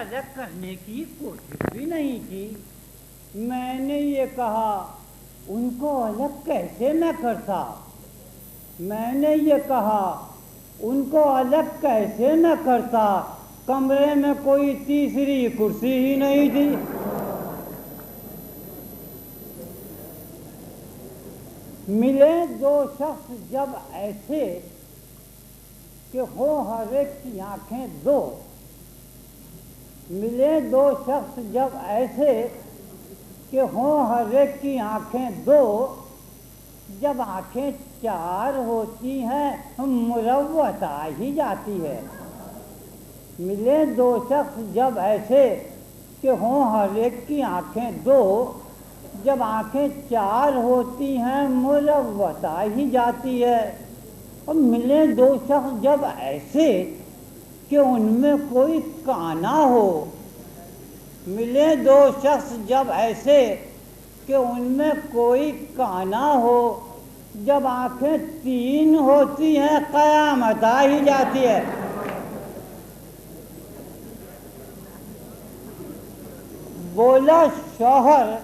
الگ کرنے کی کوشش بھی نہیں کی۔ میں نے یہ کہا ان کو الگ کیسے میں کرتا، میں نے یہ کہا ان کو الگ کیسے میں کرتا، کمرے میں کوئی تیسری کرسی ہی نہیں تھی۔ ملے دو شخص جب ایسے کہ ہو ہر ایک کی آنکھیں دو، ملے دو شخص جب ایسے کہ ہوں ہر ایک کی آنکھیں دو، جب آنکھیں چار ہوتی ہیں مروت آ ہی جاتی ہے۔ ملے دو شخص جب ایسے کہ ہوں ہر ایک کی آنکھیں دو، جب آنکھیں چار ہوتی ہیں مروت آ ہی جاتی ہے۔ اور ملے دو شخص جب ایسے کہ ان میں کوئی کانا ہو، ملے دو شخص جب ایسے کہ ان میں کوئی کانا ہو، جب آنکھیں تین ہوتی ہیں قیامت آ ہی جاتی ہے۔ بولا شوہر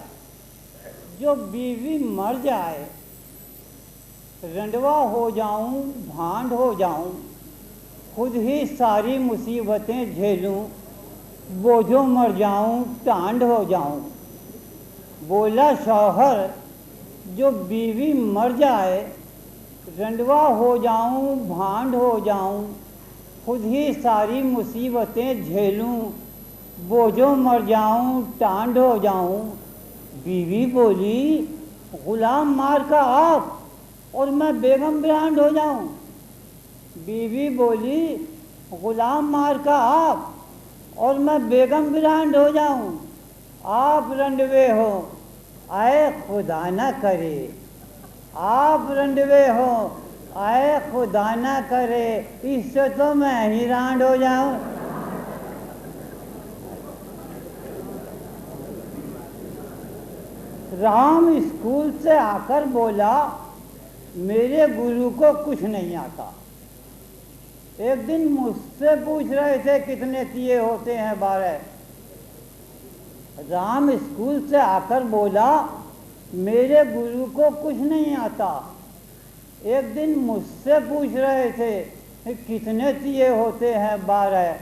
جو بیوی مر جائے، رنڈوا ہو جاؤں بھانڈ ہو جاؤں، خود ہی ساری مصیبتیں جھیلوں، بوجھوں مر جاؤں ٹانڈ ہو جاؤں۔ بولا شوہر جو بیوی مر جائے، رنڈوا ہو جاؤں بھانڈ ہو جاؤں، خود ہی ساری مصیبتیں جھیلوں، بوجھوں مر جاؤں ٹانڈ ہو جاؤں۔ بیوی بولی غلام مار کا آپ اور میں بیگم برانڈ ہو جاؤں۔ بیوی بولی غلام مار کا آپ اور میں بیگم برانڈ ہو جاؤں۔ آپ رنڈوے ہو اے خدا نہ کرے، آپ رنڈوے ہو اے خدا نہ کرے، اس سے تو میں ہی رانڈ ہو جاؤں۔ رام اسکول سے آ کر بولا میرے گرو کو کچھ نہیں آتا۔ ایک دن مجھ سے پوچھ رہے تھے کتنے تیے ہوتے ہیں 12۔ رام اسکول سے آ کر بولا میرے گرو کو کچھ نہیں آتا۔ ایک دن مجھ سے پوچھ رہے تھے کتنے تیے ہوتے ہیں 12۔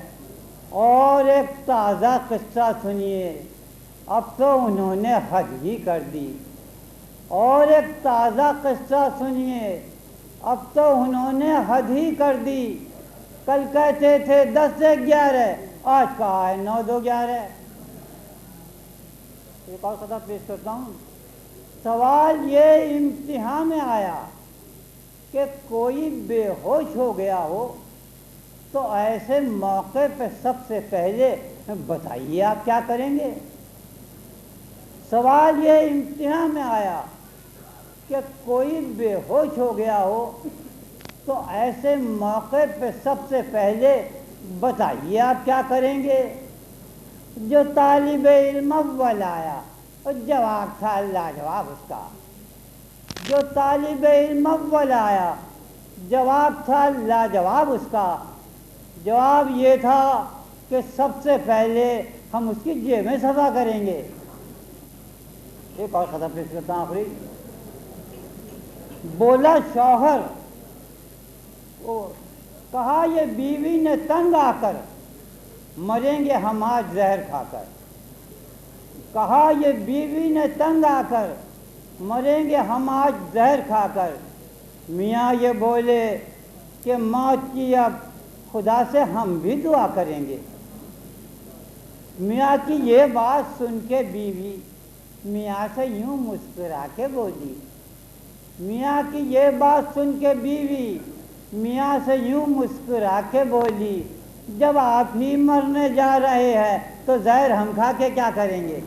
اور ایک تازہ قصہ سنیے، اب تو انہوں نے حد ہی کر دی۔ اور ایک تازہ قصہ سنیے، اب تو انہوں نے حد ہی کر دی۔ کل کہتے تھے 10 سے 11، آج کہا ہے 9 2 11۔ ایک اور قصہ پیش کرتا ہوں۔ سوال یہ امتحان میں آیا کہ کوئی بے ہوش ہو گیا ہو تو ایسے موقع پہ سب سے پہلے بتائیے آپ کیا کریں گے۔ سوال یہ امتحان میں آیا کہ کوئی بے ہوش ہو گیا ہو تو ایسے موقع پہ سب سے پہلے بتائیے آپ کیا کریں گے۔ جو طالب علم اول آیا اور جواب تھا لاجواب اس کا، جو طالب علم اول آیا جواب تھا لاجواب اس کا۔ جواب یہ تھا کہ سب سے پہلے ہم اس کی جیبیں صفا کریں گے۔ ایک اور قصہ پیش کرتا ہوں آخری۔ بولا شوہر، کہا یہ بیوی نے تنگ آ کر مریں گے ہم آج زہر کھا کر۔ کہا یہ بیوی نے تنگ آ کر مریں گے ہم آج زہر کھا کر۔ میاں یہ بولے کہ موت کی اب خدا سے ہم بھی دعا کریں گے۔ میاں کی یہ بات سن کے بیوی میاں سے یوں مسکرا کے بولی، میاں کی یہ بات سن کے بیوی میاں سے یوں مسکرا کے بولی، جب آپ ہی مرنے جا رہے ہیں تو زہر ہم کھا کے کیا کریں گے۔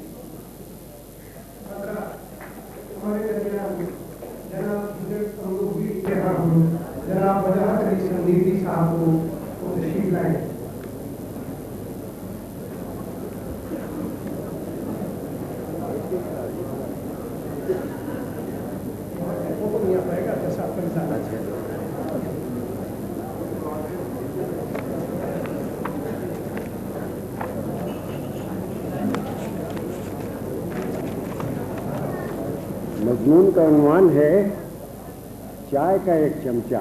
मजमून का उन्वान है चाय का एक चमचा।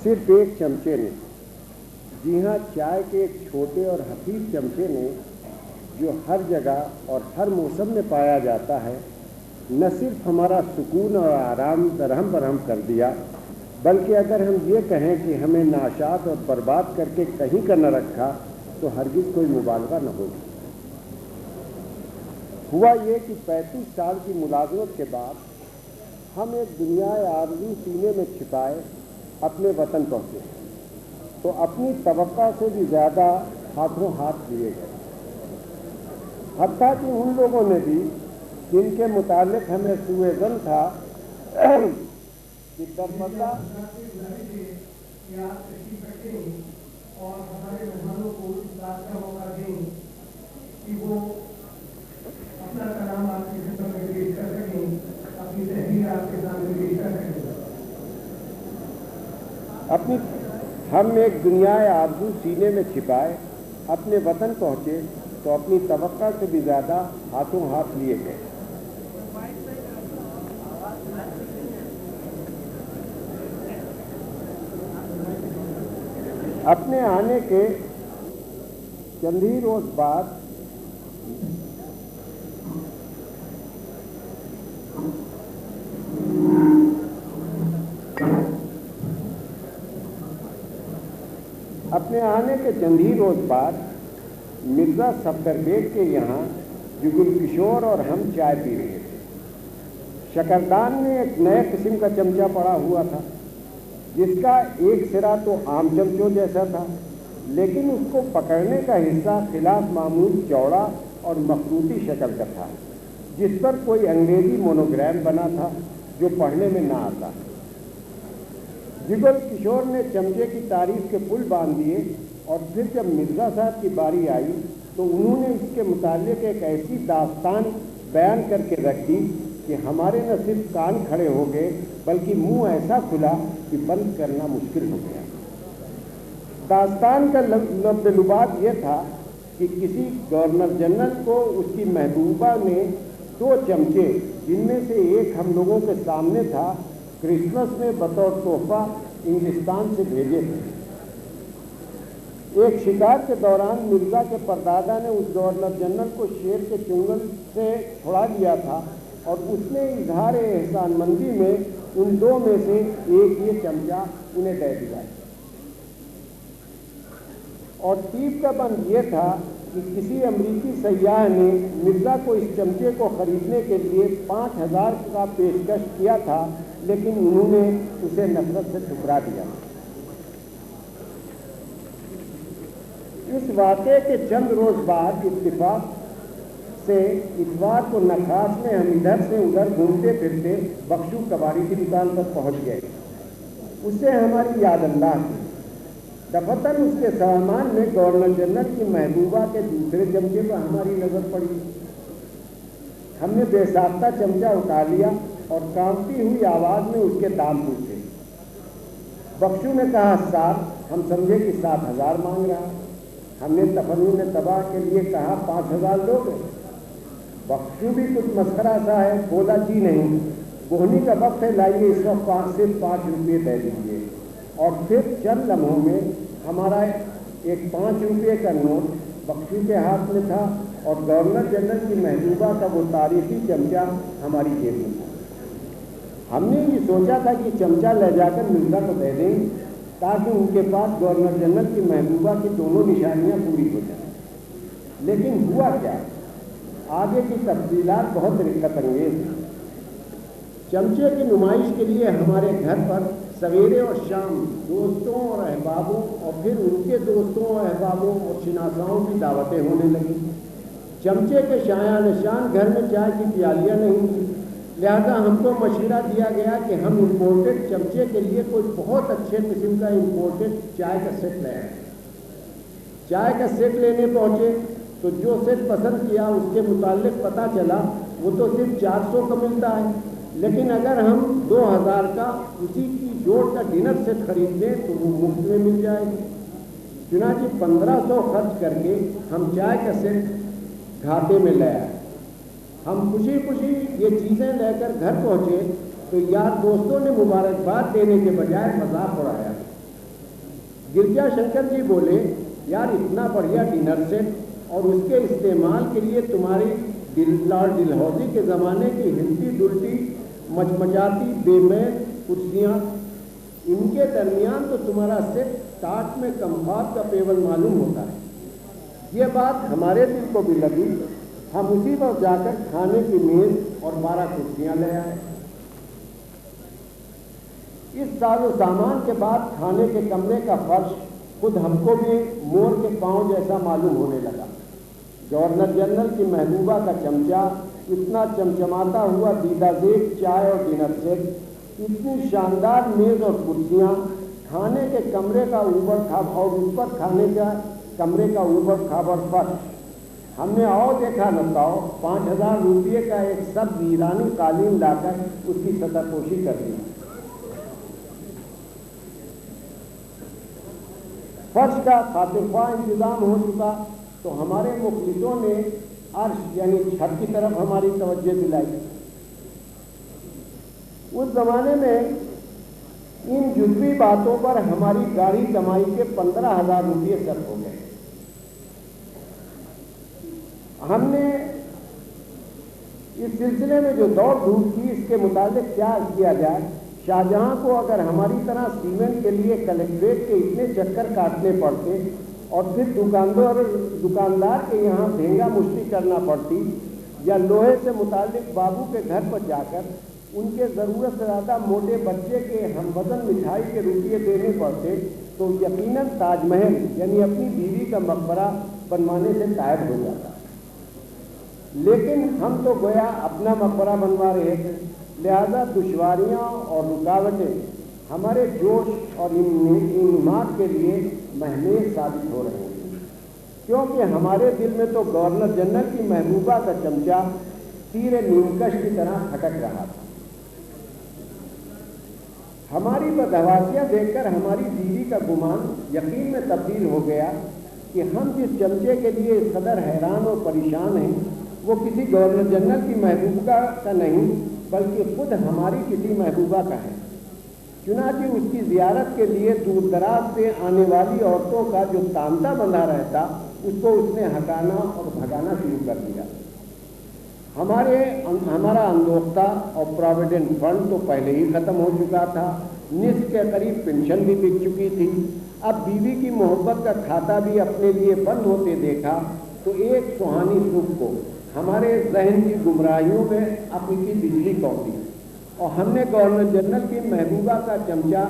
सिर्फ एक चमचे ने, जी हाँ, चाय के एक छोटे और हफीज चमचे ने, जो हर जगह और हर मौसम में पाया जाता है, न सिर्फ हमारा सुकून और आराम दरहम बरहम कर दिया, बल्कि अगर हम ये कहें कि हमें नाशाद और बर्बाद करके कहीं का न रखा तो हरगिज़ कोई मुबालगा न होगी। हुआ ये कि 35 साल की मुलाजमत के बाद हम एक दुनिया आरज़ू सीने में छिपाए अपने वतन पहुँचे, तो अपनी तवक्का से भी ज़्यादा हाथों हाथ लिए गए। हत्ता कि उन लोगों ने भी जिनके मुतालिक हमें सुएज़न था कि दरमदा और हमारे मेहमानों को इस बात का मौका दें कि वो अपना कलाम आपकी खिदमत में पेश कर सकें, अपनी तहरीर आपके सामने पेश कर सकें। हम एक दुनिया आरज़ू सीने में छिपाए अपने वतन पहुँचे, तो अपनी तवक्का से भी ज़्यादा हाथों हाथ लिए गए। अपने आने के चंद ही रोज बाद मिर्ज़ा सफदरबेग के यहाँ जुगुल किशोर और हम चाय पी रहे थे। शकरदान में एक नए किस्म का चमचा पड़ा हुआ था, जिसका एक सिरा तो आम चमचों जैसा था, लेकिन उसको पकड़ने का हिस्सा खिलाफ मामूल चौड़ा और मखरूती शक्ल का था, जिस पर कोई अंग्रेजी मोनोग्राम बना था जो पढ़ने में ना आता। जुगुल किशोर ने चमचे की तारीफ के पुल बांध दिए, और फिर जब मिर्ज़ा साहब की बारी आई तो उन्होंने इसके मुतालिक एक ऐसी दास्तान बयान करके रख दी कि हमारे न सिर्फ कान खड़े हो गए, बल्कि मुंह ऐसा खुला कि बंद करना मुश्किल हो गया। दास्तान का लुबाद ये था कि किसी गवर्नर जनरल को उसकी महबूबा ने 2 चमचे, जिनमें से एक हम लोगों के सामने था, क्रिसमस में बतौर तोहफा इंग्लिस्तान से भेजे थे। एक शिकार के दौरान मिर्ज़ा के परदादा ने उस गवर्नर जनरल को शेर के चुंगल से छुड़ा लिया था, और उसने इजहार एहसानमंदी में उन 2 में से एक ये चमचा उन्हें दे दिया। और टीप का बंद ये था कि किसी अमरीकी सयाह ने मिर्ज़ा को इस चमचे को खरीदने के लिए 5000 का पेशकश किया था, लेकिन उन्होंने उसे नफरत से ठुकरा दिया। इस वाक़े के चंद रोज बाद इत्तेफाक से इतवार को नखास में हम इधर से उधर घूमते फिरते बख्शू कबाड़ी की दुकान पर पहुंच गए। उससे हमारी याद अल्लाह थी। दफतन उसके सामान में गवर्नर जनरल की महबूबा के दूसरे चमचे पर हमारी नज़र पड़ी। हमने बेसाख्ता चमचा उठा लिया और कांपती हुई आवाज़ में उसके दाम पूछे। बख्शू ने कहा 7। हम समझे कि 7000 मांग रहा। हमने तफन्नुन तबाह के लिए कहा 5000 लोगे। बख्शू भी कुछ मस्करा सा है, बोला जी नहीं, बोहनी का वक्त है, लाइए इस वक्त सिर्फ 5 रुपये दे दीजिए। और फिर चंद लम्हों में हमारा एक 5 रुपये का नोट बख्शू के हाथ में था, और गवर्नर जनरल की महबूबा का वो तारीखी चमचा हमारी जेब में था। हमने ये सोचा था कि चमचा ले जाकर मिर्ज़ा को दे दें, ताकि उनके पास गवर्नर जनरल की महबूबा की दोनों निशानियां पूरी हो जाएं। लेकिन हुआ क्या, आगे की तफसीलात बहुत दिक्कत अंगेज हैं। चमचे की नुमाइश के लिए हमारे घर पर सवेरे और शाम दोस्तों और अहबाबों, और फिर उनके दोस्तों और अहबाबों और शिनासाओं की दावतें होने लगी। चमचे के शाया निशान घर में चाय की प्यालियाँ नहीं थी, लिहाजा हमको मशवरा दिया गया कि हम इम्पोर्टेड चमचे के लिए कोई बहुत अच्छे किस्म का इम्पोर्टेड चाय का सेट ले आए। चाय का सेट लेने पहुँचे तो जो सेट पसंद किया उसके मुतालिक पता चला वो तो सिर्फ 400 का मिलता है, लेकिन अगर हम 2000 का उसी की जोड़ का डिनर सेट खरीद लें तो वो मुफ्त में मिल जाएगी। चुनांचे 1500 खर्च करके हम चाय का सेट घाटे में ले आए। हम खुशी खुशी ये चीज़ें लेकर घर पहुँचे तो यार दोस्तों ने मुबारकबाद देने के बजाय मजाक उड़ाया। गिरजा शंकर जी बोले, यार इतना बढ़िया डिनर सेट और उसके इस्तेमाल के लिए तुम्हारी लॉर्ड डलहौजी के ज़माने की हिलती डुलती मचमचाती बेमेल कुर्सियाँ, इनके दरमियान तो तुम्हारा सेट टाट में कम्फार्ट का पेवल मालूम होता है। ये बात हमारे दिल को भी लगी। हम उसी वक्त जाकर खाने की मेज़ और 12 कुर्सियाँ ले आए। इस साजो सामान के बाद खाने के कमरे का फर्श खुद हमको भी मोर के पांव जैसा मालूम होने लगा। गवर्नर जनरल की महबूबा का चमचा, इतना चमचमाता हुआ दीदाजेब चाय और डिनर सेट, इतनी शानदार मेज़ और कुर्सियाँ, खाने के कमरे का ऊबड़ खाबड़ और ऊपर खाने का कमरे का ऊबड़ खाबड़ फर्श। हमने और देखा न पाओ 5000 रुपये का एक सब वीरानी कालीन लाकर उसकी सतरपोशी कर दी। फर्श का खातिरख्वा इंतजाम हो चुका तो हमारे मुखलिसों ने अर्श यानी छत की तरफ हमारी तवज्जो दिलाई। उस जमाने में इन जुज़वी बातों पर हमारी गाढ़ी कमाई के 15,000 रुपये सर्फ हो गए। हमने इस सिलसिले में जो दौड़ धूप की, इसके मुताबिक क्या किया जाए। शाहजहां को अगर हमारी तरह सीमेंट के लिए कलेक्ट्रेट के इतने चक्कर काटने पड़ते और फिर दुकानदार के यहाँ भेंगा मुश्ती करना पड़ती, या लोहे से मुताल्लिक बाबू के घर पर जाकर उनके ज़रूरत से ज़्यादा मोटे बच्चे के हमवज़न मिठाई के रुपये देने पड़ते, तो यकीनन ताजमहल यानी अपनी बीवी का मकबरा बनवाने से गायब हो जाता। लेकिन हम तो गोया अपना मकबरा बनवा रहे थे, लिहाजा दुश्वारियाँ और रुकावटें हमारे जोश और हिम्मत के लिए महमेज साबित हो रहे हैं, क्योंकि हमारे दिल में तो गवर्नर जनरल की महबूबा का चमचा तीर नीमकश की तरह खटक रहा था। हमारी बदहवासियाँ देखकर हमारी बीवी का गुमान यकीन में तब्दील हो गया कि हम जिस चमचे के लिए इस कदर हैरान और परेशान हैं वो किसी गवर्नर जनरल की महबूबा का नहीं बल्कि खुद हमारी किसी महबूबा का है। चुनांचे उसकी ज़ियारत के लिए दूर दराज से आने वाली औरतों का जो तांता बंधा रहता उसको उसने हटाना और भगाना शुरू कर दिया। हमारा अंदोख्ता और प्रोविडेंट फंड तो पहले ही ख़त्म हो चुका था, निस्फ के करीब पेंशन भी बिक चुकी थी। अब बीवी की मोहब्बत का खाता भी अपने लिए बंद होते देखा तो एक सुहानी सुख को हमारे जहन की गुमराहियों में अपनी बिजली कौटी और हमने गवर्नर जनरल की महबूबा का चमचा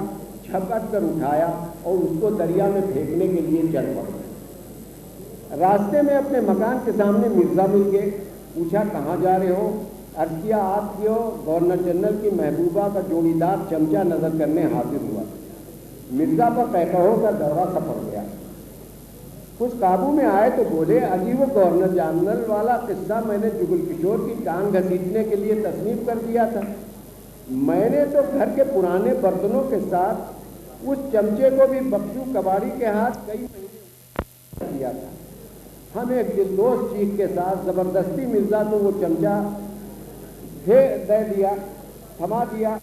झपट कर उठाया और उसको दरिया में फेंकने के लिए चल पड़े। रास्ते में अपने मकान के सामने मिर्ज़ा मिल गए। पूछा, कहाँ जा रहे हो? अर्ज़ किया, आप क्यों? गवर्नर जनरल की महबूबा का जोड़ीदार चमचा नज़र करने हाजिर हुआ। मिर्ज़ा पर कहकहो का दौरा सा पड़ गया। कुछ काबू में आए तो बोले, अजी वो गवर्नर जनरल वाला किस्सा मैंने जुगल किशोर की टांग घसीटने के लिए तस्नीफ कर दिया था। मैंने तो घर के पुराने बर्तनों के साथ उस चमचे को भी बख्शू कबाड़ी के हाथ कई महीने दिया था। हम एक दिलदोज चीख के साथ ज़बरदस्ती मिर्ज़ा को वो चमचा दे दिया, थमा दिया।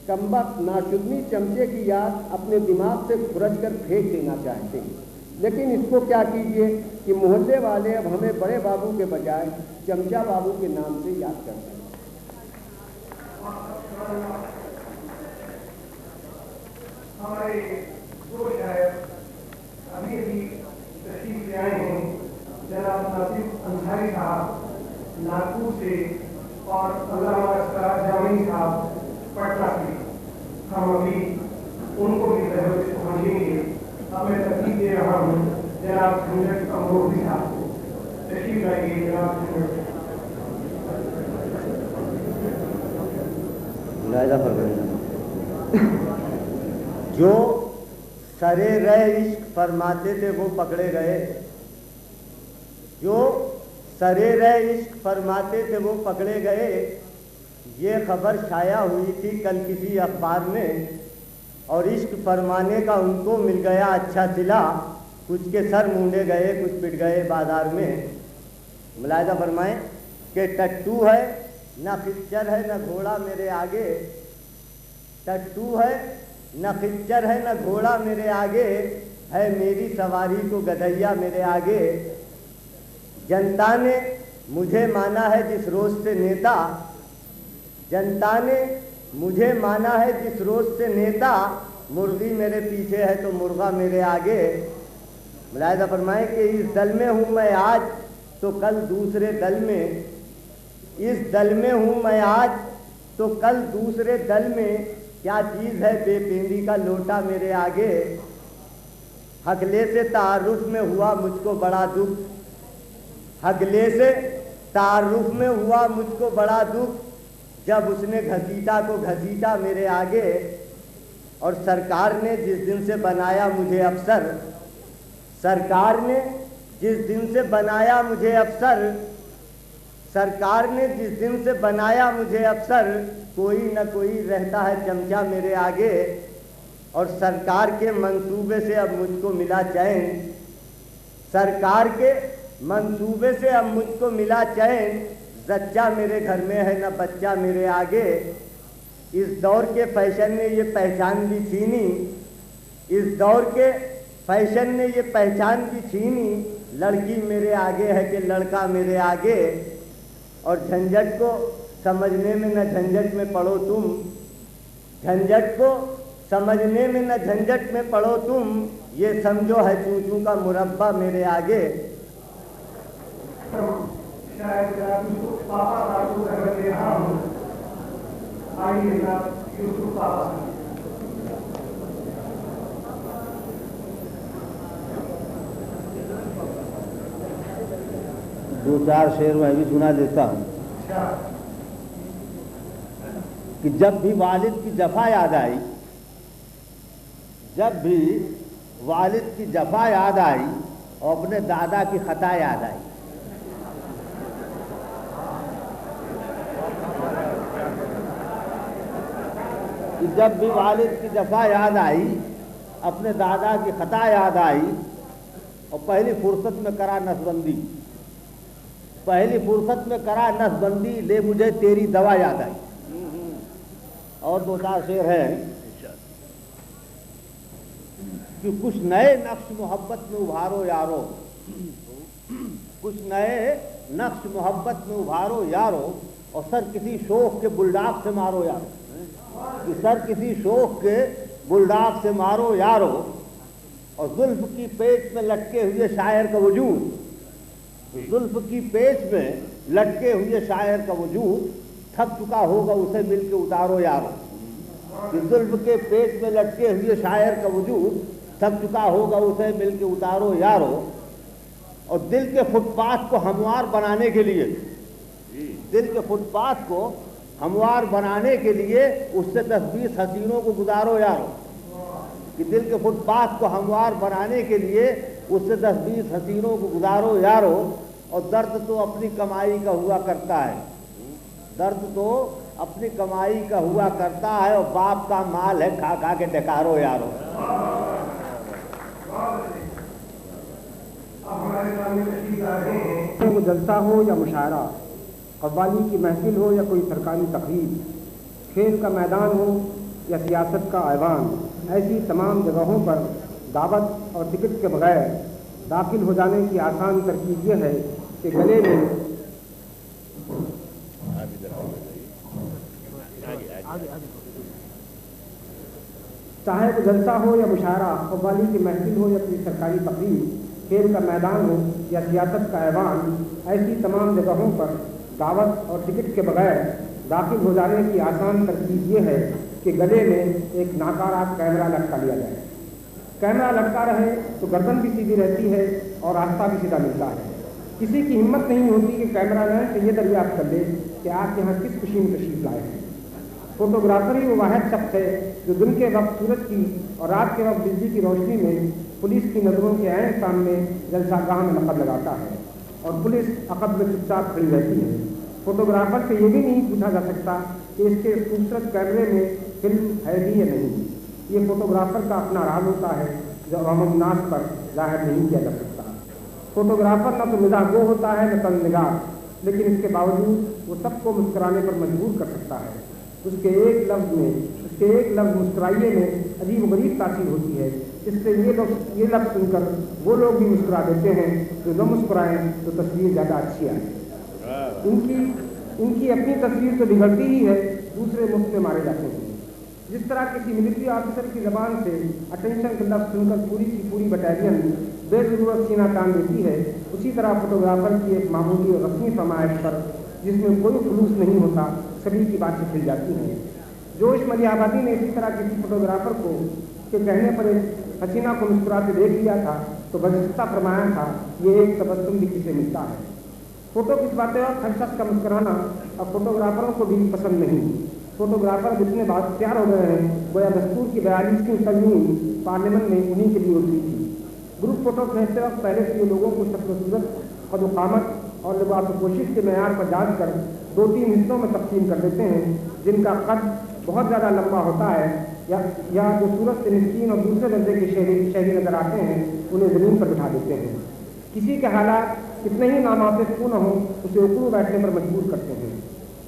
कमबख्त नाशुदनी चमचे की याद अपने दिमाग से खुरच कर फेंक देना चाहते हैं, लेकिन इसको क्या कीजिए कि मोहल्ले वाले अब हमें बड़े बाबू के बजाय चमचा बाबू के नाम से याद करते हैं। हमारे दो शायर अभी तशरीफ ले आए हैं, जनाब नासिफ अंसारी साहब नागपुर से और अल्लामा असरार जामी साहब पटना से। हम अभी उनको भी तहरीर पहुँचेंगे। अब मैं तकलीफ दे रहा हूँ जनाब झंझट अमरोही साहब को। तशरीफ लाइए जनाब झंझट। जो सरे रह इश्क फरमाते थे वो पकड़े गए, जो सरे रह इश्क फरमाते थे वो पकड़े गए। ये खबर शाया हुई थी कल किसी अखबार में, और इश्क फरमाने का उनको मिल गया अच्छा सिला। कुछ के सर मूंढे गए, कुछ पिट गए बाजार में। ملاحظہ فرمائیں کہ ٹٹو ہے نہ خچر ہے نہ گھوڑا میرے آگے، ٹٹو ہے نہ خچر ہے نہ گھوڑا میرے آگے، ہے میری سواری کو گدھیا میرے آگے۔ جنتا نے مجھے مانا ہے جس روز سے نیتا، جنتا نے مجھے مانا ہے جس روز سے نیتا، مرغی میرے پیچھے ہے تو مرغا میرے آگے۔ ملاحظہ فرمائیں کہ اس دل میں ہوں میں آج تو کل دوسرے دل میں، اس دل میں ہوں میں آج تو کل دوسرے دل میں، کیا چیز ہے بے پیندی کا لوٹا میرے آگے۔ حقلے سے تعارف میں ہوا مجھ کو بڑا دکھ، حقلے سے تعارف میں ہوا مجھ کو بڑا دکھ، جب اس نے گھسیٹا کو گھسیٹا میرے آگے۔ اور سرکار نے جس دن سے بنایا مجھے افسر، سرکار نے جس دن سے بنایا مجھے افسر، سرکار نے جس دن سے بنایا مجھے افسر، کوئی نہ کوئی رہتا ہے چمچا میرے آگے۔ اور سرکار کے منصوبے سے اب مجھ کو ملا چین، سرکار کے منصوبے سے اب مجھ کو ملا چین، زچہ میرے گھر میں ہے نہ بچہ میرے آگے۔ اس دور کے فیشن نے یہ پہچان بھی چھینی، اس دور کے فیشن نے یہ پہچان بھی چھینی، لڑکی میرے آگے ہے کہ لڑکا میرے آگے۔ اور جھنجھٹ کو سمجھنے میں نہ جھنجھٹ میں پڑو تم، جھنجھٹ کو سمجھنے میں نہ جھنجھٹ میں پڑو تم، یہ سمجھو ہے چوں چوں کا مربع میرے آگے۔ شاید یوسف پاپا راتو کر رہا ہوں، آئیے جناب یوسف پاپا۔ دو چار شعر میں بھی سنا دیتا ہوں کہ جب بھی والد کی جفا یاد آئی، جب بھی والد کی جفا یاد آئی اور اپنے دادا کی خطا یاد آئی، جب بھی والد کی جفا یاد آئی، اپنے دادا کی خطا یاد آئی، اور پہلی فرصت میں کرا نسبندی، پہلی فرصت میں کرا نسبندی، لے مجھے تیری دوا یاد آئی۔ اور دو چار شعر ہیں کہ کچھ نئے نقش محبت میں ابھارو یارو، کچھ نئے نقش محبت میں ابھارو یارو، اور سر کسی شوق کے بلڈاک سے مارو یارو، کہ سر کسی شوق کے بلڈاک سے مارو یارو۔ اور زلف کی پیچ میں لٹکے ہوئے شاعر کا وجود، زلف کی پیچ میں لٹکے ہوئے شاعر کا وجود، تھک چکا ہوگا اسے مل کے اتارو یارو، کہ زلف کے پیچ میں لٹکے ہوئے شاعر کا وجود، تھک چکا ہوگا اسے مل کے اتارو یارو۔ اور دل کے فٹ پاتھ کو ہموار بنانے کے لیے، دل کے فٹ پاتھ کو ہموار بنانے کے لیے اس سے 10-20 حسینوں کو گزارو یارو، کہ دل کے فٹ پاتھ کو ہموار بنانے کے لیے اس سے 10-20 حسینوں کو گزارو یارو۔ اور درد تو اپنی کمائی کا ہوا کرتا ہے، درد تو اپنی کمائی کا ہوا کرتا ہے، اور باپ کا مال ہے کھا کھا کے ڈکارو یارو۔ وہ جلسہ ہو یا مشاعرہ، قوالی کی محفل ہو یا کوئی سرکاری تقریب، کھیل کا میدان ہو یا سیاست کا ایوان، ایسی تمام جگہوں پر دعوت اور ٹکٹ کے بغیر داخل ہو جانے کی آسان ترکیب یہ ہے کہ گلے میں چاہے وہ جلسہ ہو یا مشاعرہ، قوالی کی محفل ہو یا کوئی سرکاری تقریب، کھیل کا میدان ہو یا سیاست کا ایوان، ایسی تمام جگہوں پر دعوت اور ٹکٹ کے بغیر داخل ہو جانے کی آسان ترکیب یہ ہے کہ گلے میں ایک ناکارہ کیمرہ لٹکا لیا جائے۔ کیمرہ لٹکا رہے تو گردن بھی سیدھی رہتی ہے اور راستہ بھی سیدھا ملتا ہے۔ کسی کی ہمت نہیں ہوتی کہ کیمرہ لائیں تو یہ دریافت کر لے کہ آپ یہاں کس خوشی میں تشریف لائے ہیں۔ فوٹوگرافر ہی وہ واحد شخص ہے جو دن کے وقت سورج کی اور رات کے وقت بجلی کی روشنی میں پولیس کی نظروں کے عین سامنے جلسہ گاہ میں نقد لگاتا ہے، اور پولیس عقب میں چپ چاپ کھڑی رہتی ہے۔ فوٹوگرافر سے یہ بھی نہیں پوچھا جا سکتا کہ اس کے خوبصورت کیمرے میں فلم ہے بھی یا نہیں۔ یہ فوٹوگرافر کا اپنا راز ہوتا ہے جو عوام الناس پر ظاہر نہیں کیا جا سکتا۔ फोटोग्राफर न तो मिजागो होता है न तंगनिगार, लेकिन इसके बावजूद वो सबको मुस्कुराने पर मजबूर कर सकता है। उसके एक लफ्ज़ मुस्कुराइए में अजीब गरीब तासीर होती है। इससे ये लफ्ज़ सुनकर वो लोग भी मुस्कुरा देते हैं जो न मुस्कुराएं तो तस्वीर ज़्यादा अच्छी आए। इनकी अपनी तस्वीर तो बिगड़ती ही है, दूसरे मुफ्त में मारे जाते हैं। जिस तरह किसी मिलिट्री ऑफिसर की ज़बान से अटेंशन का लफ्ज़ सुनकर पूरी की पूरी बटालियन बेज़रूरत सीना तान देती है, उसी तरह फोटोग्राफर की एक मामूली और रस्मी फरमाइश पर जिसमें कोई खुलूस नहीं होता, सभी की बातें खिल जाती हैं। जोश मलिहाबादी ने इसी तरह किसी फोटोग्राफर को के कहने पर एक हसीना को मुस्कुराते देख लिया था तो बजिस्ता फरमाया था, ये एक तबस्सुम भी किसे मिलता है। फोटो खिंचवाते वक्त हर शख्स का मुस्कुराना अब फोटोग्राफरों को भी पसंद नहीं। फोटोग्राफर इतने बाख्तियार हो गए हैं, गोया दस्तूर की 42वीं तरमीम पार्लियामेंट में उन्हीं के लिए उतरी थी। ग्रुप फोटो खींचते वक्त पहले से ये लोगों को शक्ल सूरत, कद-ओ-कामत और लिबास कोशिश के मेयार पर जांच कर 2-3 हिस्सों में तकसीम कर देते हैं, जिनका कद बहुत ज़्यादा लंबा होता है या जो सूरत से मिस्कीन और दूसरे दर्जे के शहरी नजर आते हैं, उन्हें ज़मीन पर बिठा देते हैं। किसी के हालात कितने ही नामाफिज क्यों न हो, उसे उकड़ू बैठने पर मजबूर करते हैं।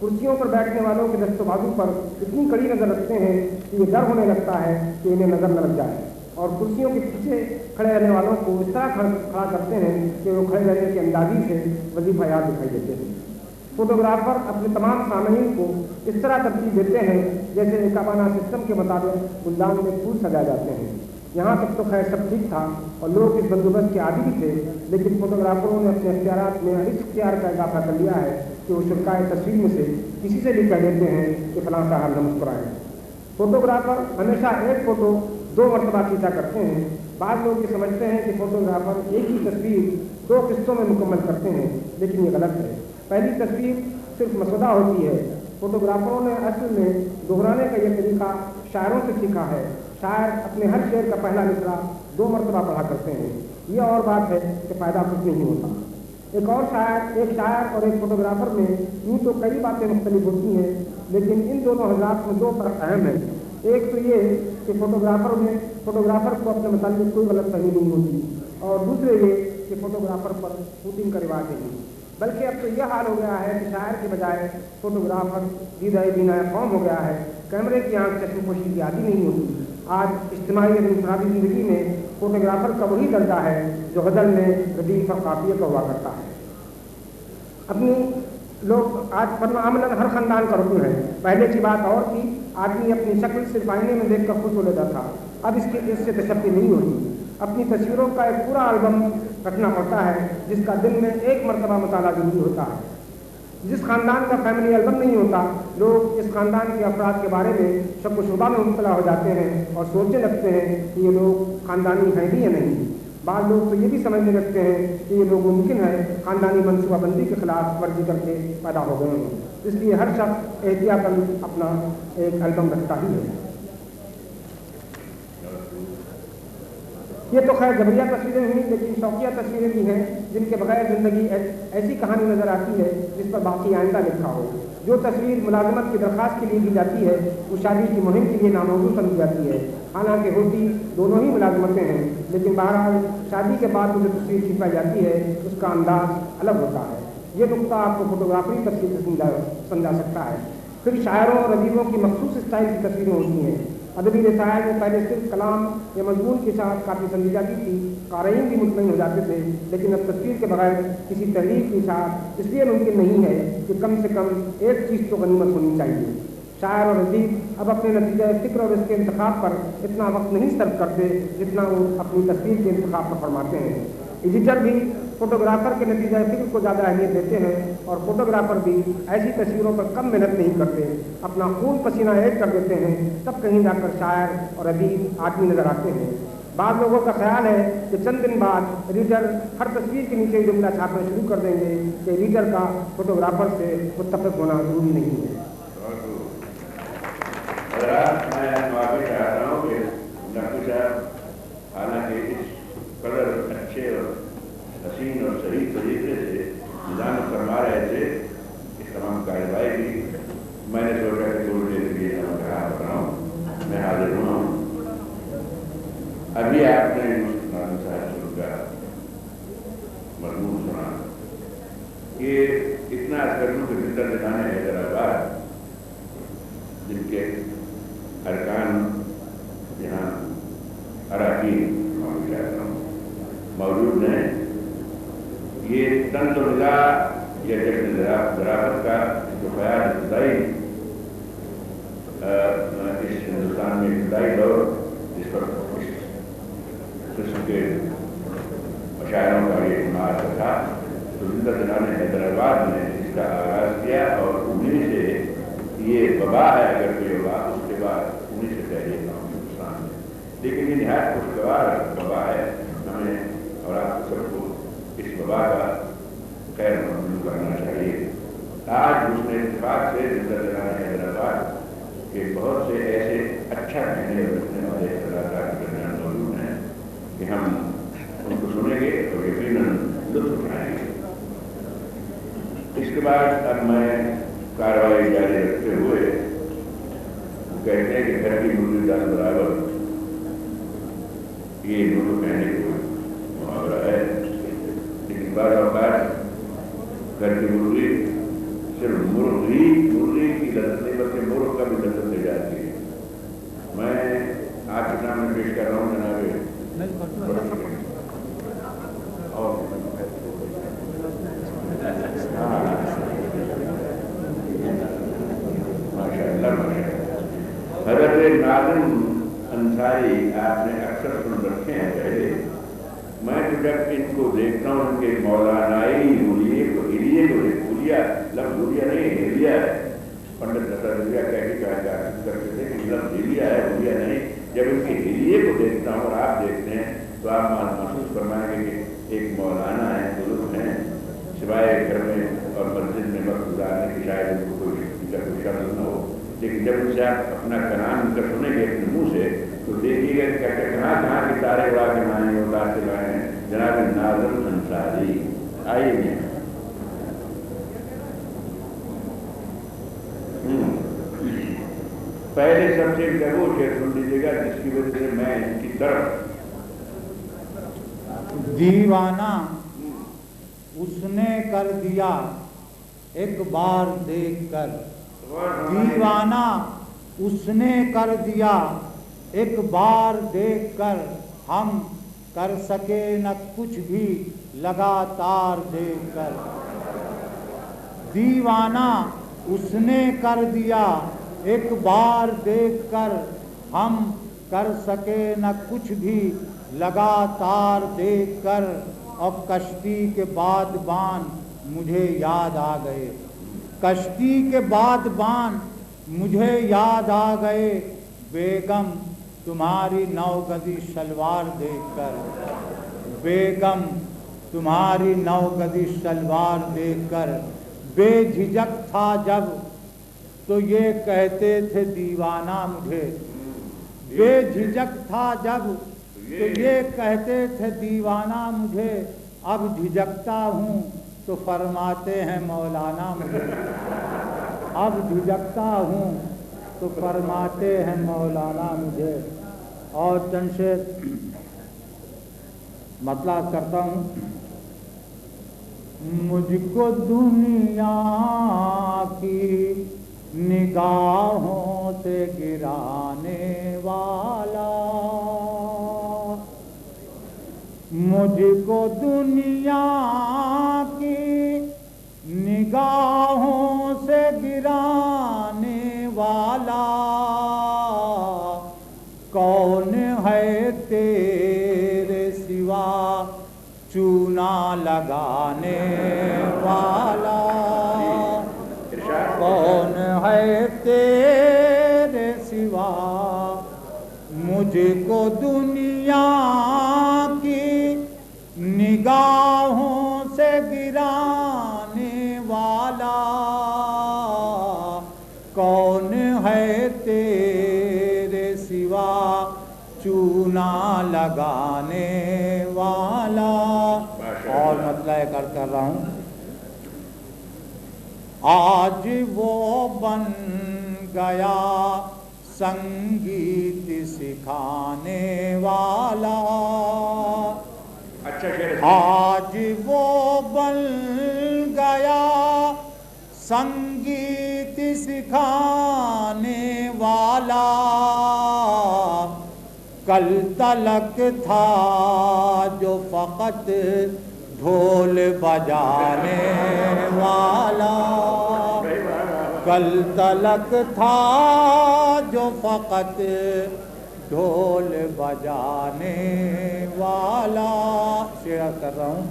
कुर्सियों पर बैठने वालों के दस्तो बाजू पर इतनी कड़ी नज़र रखते हैं कि ये डर होने लगता है कि इन्हें नज़र न लग जाए, और कुर्सियों के पीछे खड़े रहने वालों को इस तरह खड़ा करते हैं कि वो खड़े रहने के अंदाजी से वजीफा याद दिखाई देते हैं। फोटोग्राफर अपने तमाम सामईन को इस तरह तरतीब देते हैं जैसे एकाबाना सिस्टम के मुताबिक गुलदान में फूल सजाए जाते हैं। यहाँ तक तो खैर सब ठीक था और लोग इस बंदोबस्त के आदी भी थे, लेकिन फोटोग्राफरों ने अपने इख्तियारात में इस इख्तियार का इजाफा कर लिया है कि वो शुरकाए तस्वीर में से किसी से भी कह देते हैं कि फलां साहब न मुस्कुराएं। फोटोग्राफर हमेशा एक फ़ोटो 2 मरतबा खींचा करते हैं। बाद लोग ये समझते हैं कि फोटोग्राफर एक ही तस्वीर 2 किस्तों में मुकम्मल करते हैं, लेकिन ये गलत है। पहली तस्वीर सिर्फ मसौदा होती है। फोटोग्राफरों ने असल में दोहराने का यह तरीका शायरों से सीखा है। शायर अपने हर शेर का पहला मिसरा 2 मरतबा पढ़ा करते हैं। यह और बात है कि फ़ायदा कुछ नहीं होता। एक शायर और एक फोटोग्राफर में यूँ तो कई बातें मुख्तलिफ होती हैं, लेकिन इन दोनों हजरात में 2 फ़र्क अहम है। एक तो ये कि फोटोग्राफर को अपने मुताबिक कोई गलत फहमी नहीं होती, और दूसरे ये कि फोटोग्राफर पर शूटिंग का रिवाज नहीं, बल्कि अब तो यह हाल हो गया है कि शायर के बजाय फोटोग्राफर दीदाई बीनाया कौम हो गया है। कैमरे की आंख चश्मपोशी की आदि नहीं होती। आज इज्तिमाई और इंफरादी ज़िंदगी में फोटोग्राफर का वही दर्जा है जो गज़ल में रदीफ और काफिया का हुआ करता है। अपनी लोग आज फरमामलन हर ख़ानदान का रुकन है। पहले की बात और थी, आदमी अपनी शक्ल सिर्फ आईने में देख कर खुश हो लेता था। अब इससे तशक्की नहीं होती। अपनी तस्वीरों का एक पूरा एल्बम रखना पड़ता है, जिसका दिन में 1 मरतबा मुताला जरूरी होता है। जिस खानदान का फैमिली एल्बम नहीं होता, लोग इस खानदान के अफराद के बारे में शक व शुबा में मुब्तला हो जाते हैं और सोचने लगते हैं कि ये लोग खानदानी हैं भी या नहीं। बाद लोग तो ये भी समझने लगते हैं कि ये लोग मुमकिन है खानदानी मनसूबाबंदी के खिलाफ वर्जी करके पैदा हो गए हैं। इसलिए हर शख्स एहतियातन अपना एक एल्बम रखता ही है। ये तो खैर जबरिया तस्वीरें हुई, लेकिन शौकिया तस्वीरें भी हैं जिनके बगैर ज़िंदगी ऐसी कहानी नज़र आती है जिस पर बाकी आइंदा लिखा हो। जो तस्वीर मुलाजमत की दरख्वास्त के लिए दी जाती है वो शादी की मुहिम के लिए नामौजूद समझी जाती है। हालांकि होती दोनों ही मुलाजमतें हैं, लेकिन बहरहाल शादी के बाद जो तस्वीर खिंचवाई जाती है उसका अंदाज अलग होता है। ये नुकता आपको फोटोग्राफरी तस्वीर से समझा सकता है। फिर शायरों और अदीबों की मखसूस स्टाइल की तस्वीरें होती हैं। अदबी रसायल में पहले सिर्फ कलाम या मजमून के साथ काफ़ी समझी जाती थी, क़ारीन भी मुतमईन हो जाते थे, लेकिन अब तस्वीर के बगैर किसी तहरीर की इशाअत इसलिए मुमकिन नहीं है कि कम से कम एक चीज़ तो गनीमत होनी चाहिए। शायर और अदीब अब अपने नतीजा फ़िक्र और इसके इंतखाब पर इतना वक्त नहीं सर्व करते जितना वो अपनी तस्वीर के इंतखाब पर फरमाते हैं। एडिटर भी फोटोग्राफर के नतीजा फ़िक्र को ज़्यादा अहमियत देते हैं, और फोटोग्राफर भी ऐसी तस्वीरों पर कम मेहनत नहीं करते, अपना खून पसीना एक कर देते हैं, तब कहीं जाकर शायर और अदीब आदमी नज़र आते हैं। बाद लोगों का ख्याल है कि चंद दिन बाद एडिटर हर तस्वीर के नीचे जुमला छापना शुरू कर देंगे कि एडिटर का फोटोग्राफर से मुत्तफ़िक़ होना ज़रूरी नहीं है। हालांकि इस कलर अच्छे और हसीन और सही तरीके से निजाम फरमा रहे थे, इस तमाम कार्रवाई भी मैंने सोचा कि थोड़ी देर के लिए बनाऊँ, मैं हाजिर हुआ हूँ। अभी आपने शुरू का कर लूँ कि जिंदा दिलाने हैदराबाद जिनके अरकान यहाँ अराकीन मौजूद हैं, ये तंज़-ओ-निज़ा या जश्न ज़राफ़त का जो ख्याल इब्तदाई इस हिंदुस्तान में इब्तदाई दौर जिस पर इस किस्म के मशायरों का ये मार्ग था, तो जिंदा दिलाने हैदराबाद ने इसका आगाज़ किया और उन्हीं से ये वबा है, अगर कोई वबा उसके बाद उन्हीं से पहले हिंदुस्तान में, लेकिन ये निहायत खुशगवार वबा है। हमें और आप सबको इस वबा का खैर मकबूल करना चाहिए। आज उसने इत्तेफाक से जिंदा दिलाने हैदराबाद के बहुत से ऐसे अच्छा कहने रखने वाले कलाकार के दरमियान मौजूद हैं कि हम उनको सुनेंगे और यकीनन लुत्फ उठाएंगे। इसके बाद अब मैं कार्रवाई जारी रखते हुए कहते हैं कि घर की मुर्गी दाल बराबर, ये दोनों कहने को मुहावरा है, लेकिन बार औकात घर की मुर्गी सिर्फ मुर्गी की लज्जत नहीं बल्कि मुर्ग का भी लज्जत ले जाती है। मैं आपके सामने पेश कर रहा हूँ जनाब और माशाअल्लाह हज़रत नाज़िम अंसारी आपने अक्सर सुन रखे हैं पहले। मैं तो जब इनको देखता हूँ उनके मौलानाई हुलिये को हुलिया लफ्ज़ हुलिया नहीं हिलिया है, पंडित दशरथ हुलिया कह के कहा करते थे कि लफ्ज़ हिलिया है हुलिया नहीं। जब इनके हिलिये को देखता हूँ और आप देखते हैं तो आप महसूस फरमाएंगे कि एक मौलाना है, बुजुर्ग हैं, सिवाय घर में और मस्जिद में वक्त गुजारने की शायद उनको कोई शक्ति का कोई शब्द न हो, लेकिन जब उनसे आप अपना कलाम उनका सुनेंगे अपने मुँह से तो देखिएगा कहते कहाँ के तारे उड़ा के लाए उड़ा के लाए हैं जनाब नाज़िम अंसारी। आइए पहले सबसे वो शेर सुन लीजिएगा जिसकी वजह से मैं इनकी तरफ दीवाना उसने कर दिया एक बार देखकर, दीवाना उसने कर दिया एक बार देखकर, हम कर सके न कुछ भी लगातार देखकर। दीवाना उसने कर दिया एक बार देखकर, हम कर सके न कुछ भी लगातार देखकर। और कश्ती के बादबान मुझे याद आ गए, कश्ती के बादबान मुझे याद आ गए, बेगम तुम्हारी नौगदी शलवार देखकर, बेगम तुम्हारी नौगदी शलवार देखकर। बेझिझक था जब तो ये कहते थे दीवाना मुझे, बेझिझक था जब तो ये कहते थे दीवाना मुझे, अब झिझकता हूँ तो फरमाते हैं मौलाना मुझे, अब झिझकता हूँ तो फरमाते हैं मौलाना मुझे। और चंद शेर मतलब करता हूँ। मुझको दुनिया की निगाहों से गिराने वाला, मुझको दुनिया की निगाहों से गिराने वाला, कौन है तेरे सिवा चूना लगाने वाला, कौन है तेरे सिवा मुझको दुनिया की निगाहों से गिराने वाला, कौन है तेरे सिवा चूना लगाने वाला। और मतलब कर रहा हूँ। आज वो बन गया संगीत सिखाने वाला, आज वो बन गया संगीत सिखाने वाला कल तलक था जो फकत ढोल बजाने वाला, कल तलक था जो फकत ढोल बजाने वाला। शेर कर रहा हूँ।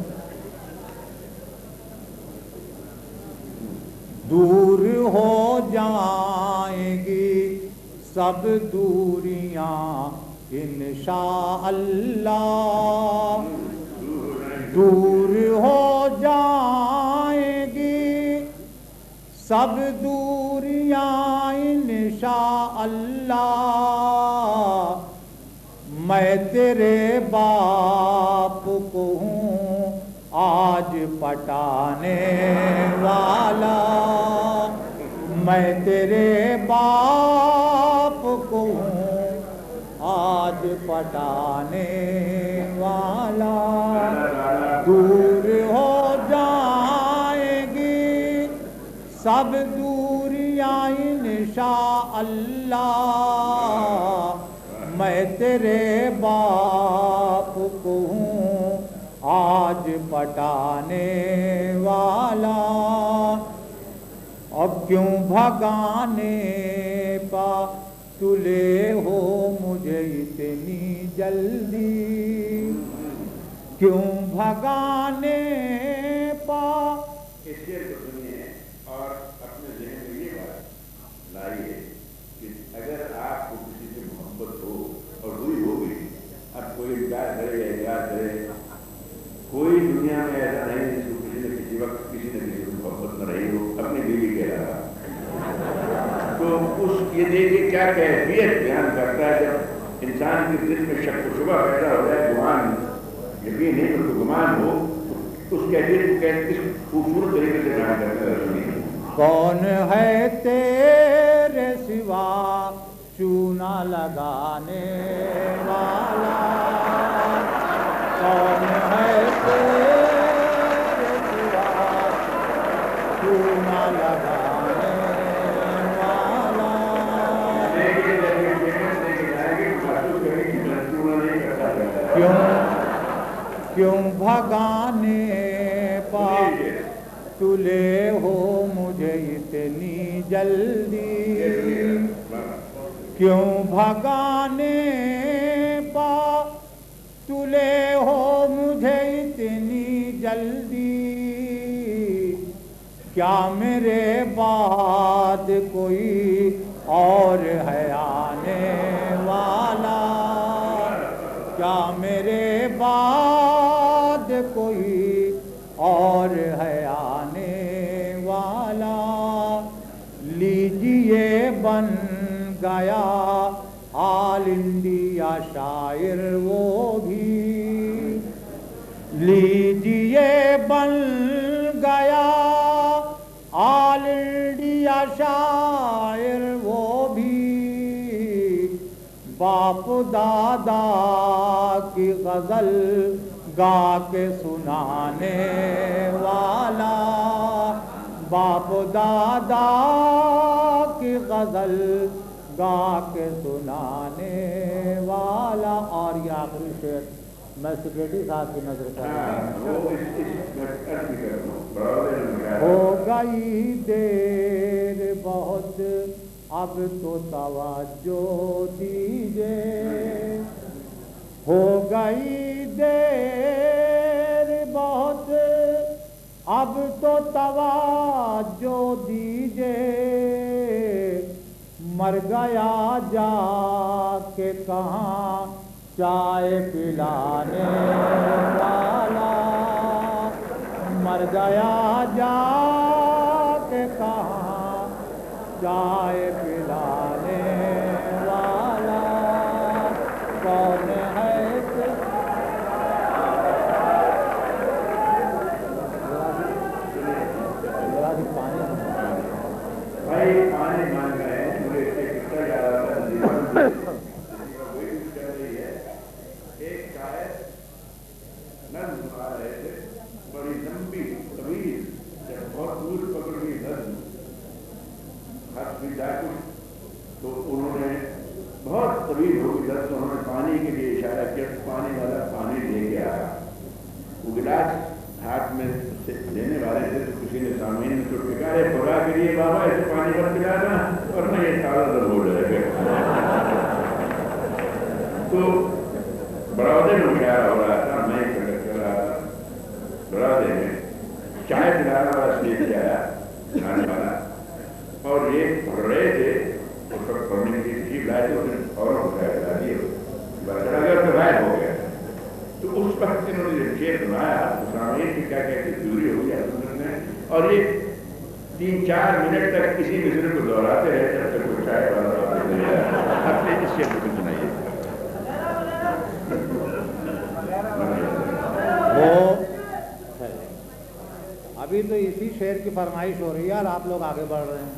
दूर हो जाएंगी सब दूरियां इंशाअल्लाह, दूर हो जाएंगी सब दूरियां इंशाअल्लाह। मैं तेरे बाप को हूँ आज पटाने वाला, मैं तेरे बाप को हूँ आज पटाने वाला। दूर हो जाएगी सब दूरियां इंशाअल्लाह, मैं तेरे बाप को हूँ आज पटाने वाला। अब क्यों भगाने पा तुले हो मुझे इतनी जल्दी, क्यों भगाने पा। इस शेर को सुनिए और अपने ज़हन में ये बात लाइए कि अगर आपको किसी से मोहब्बत हो और हुई होगी, अब कोई इनकार करे या इकरार करे, कोई दुनिया में ऐसा नहीं जिसको किसी न किसी वक्त किसी न किसी को मोहब्बत न रही हो, अपनी बीवी के अलावा। तो उस ये देखिए क्या कैफियत बयान करता है जब इंसान के दिल में शक व शुबा पैदा हो जाए, गुमान, यकीन नहीं तो गुमान हो, तो उस कैफियत को किस खूबसूरत तरीके से बयान करता है। कौन है तेरे सिवा चूना लगाने वाला, कौन है तेरे सिवा चूना लगाने वाला। क्यों भगाने पा तुले हो मुझे इतनी जल्दी, क्यों भगाने पा तुले हो मुझे इतनी जल्दी। क्या मेरे बाद कोई और है आने वाला, क्या मेरे बाद कोई और है आने वाला। लीजिए बन गया ऑल इंडिया शायर वो भी, लीजिए बन गया ऑल इंडिया शायर वो भी। बाप दादा की गजल गा के सुनाने वाला, बाप दादा की गजल गा के सुनाने वाला। और ये आखिरी शेर मैं सेक्रेटरी साहब की नजर कर रहा हूँ। हो गई देर बहुत अब तो तवज्जो दीजिए, हो गई देर बहुत अब तो तवज्जो दीजिए। मर गया जाके कहाँ चाय पिलाने वाला, मर गया जाके कहाँ चाय पिलाने वाला। कौन है भाई पानी मांग रहे हैं, मुझे इससे कितना याद आता है। एक शायर नज़्म आ रहे थे, बड़ी लंबी तवील, बहुत दूर पकड़ हुई नज़्म, خط بھی تھا تو انہوں نے بہت طویل ہو گئی درد، انہوں نے پانی کے لیے اشارہ کیا، پانی والا پانی لے کے آیا، وہ گلاس ہاتھ میں سے لینے والے تھے تو کسی نے سامعین میں چھوٹ کے کہا ہے خدا کے لیے بابا اسے پانی مت پلانا ورنہ یہ سارا درد ہو جائے گا۔ تو برادے میں کیا ہو رہا تھا، میں کنڈکٹ کر رہا تھا، برادے میں چائے پلانا والا سلیپ سے آیا کھانے والا، اور یہ پڑھ رہے تھے اس وقت پڑھنے کی تھی لائے تو اور پلا دیے چلا گیا تو غائب ہو گیا۔ تو اس وقت انہوں نے شعر سنایا سامعین کی کیا کہتے دوری ہو گیا نے، اور یہ 3-4 منٹ تک کسی مصرے کو دہراتے رہے جب تک وہ چائے والا اپنے اس شعر کو سنائیے۔ وہ ابھی تو اسی شعر کی فرمائش ہو رہی ہے اور آپ لوگ آگے بڑھ رہے ہیں۔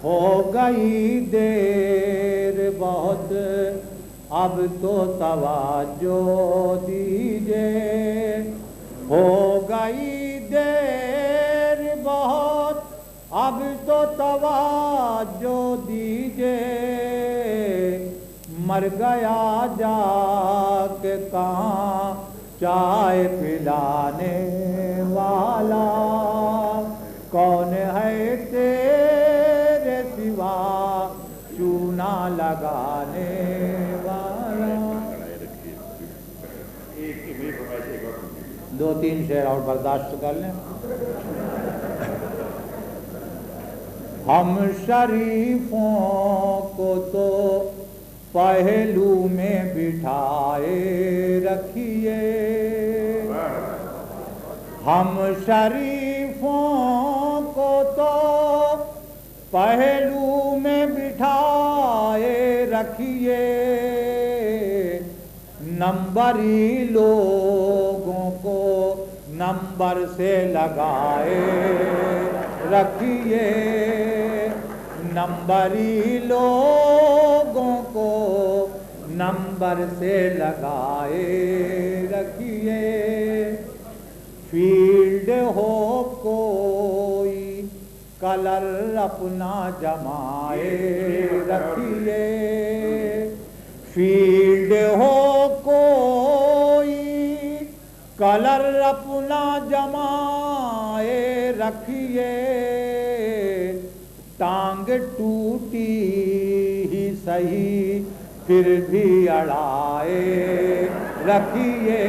ہو گئی دیر بہت اب تو توجہ دیجئے، ہو گئی دیر بہت اب تو توجہ دیجئے، مر گیا جا کے کہاں چائے پلانے والا، کون ہے تیرے سوا چونا لگانے والا۔ 2-3 شعر اور برداشت کر لیں۔ ہم شریفوں کو تو پہلو میں بٹھائے رکھیے، ہم شریفوں کو تو پہلو میں بٹھائے رکھیے، نمبری لوگوں کو نمبر سے لگائے رکھیے، نمبری لوگوں کو نمبر سے لگائے رکھیے، فیلڈ ہو کوئی کلر اپنا جمائے رکھیے، فیلڈ ہو کوئی کلر اپنا جمائے رکھیے، ٹانگ ٹوٹی ہی سہی پھر بھی اڑائے رکھیے،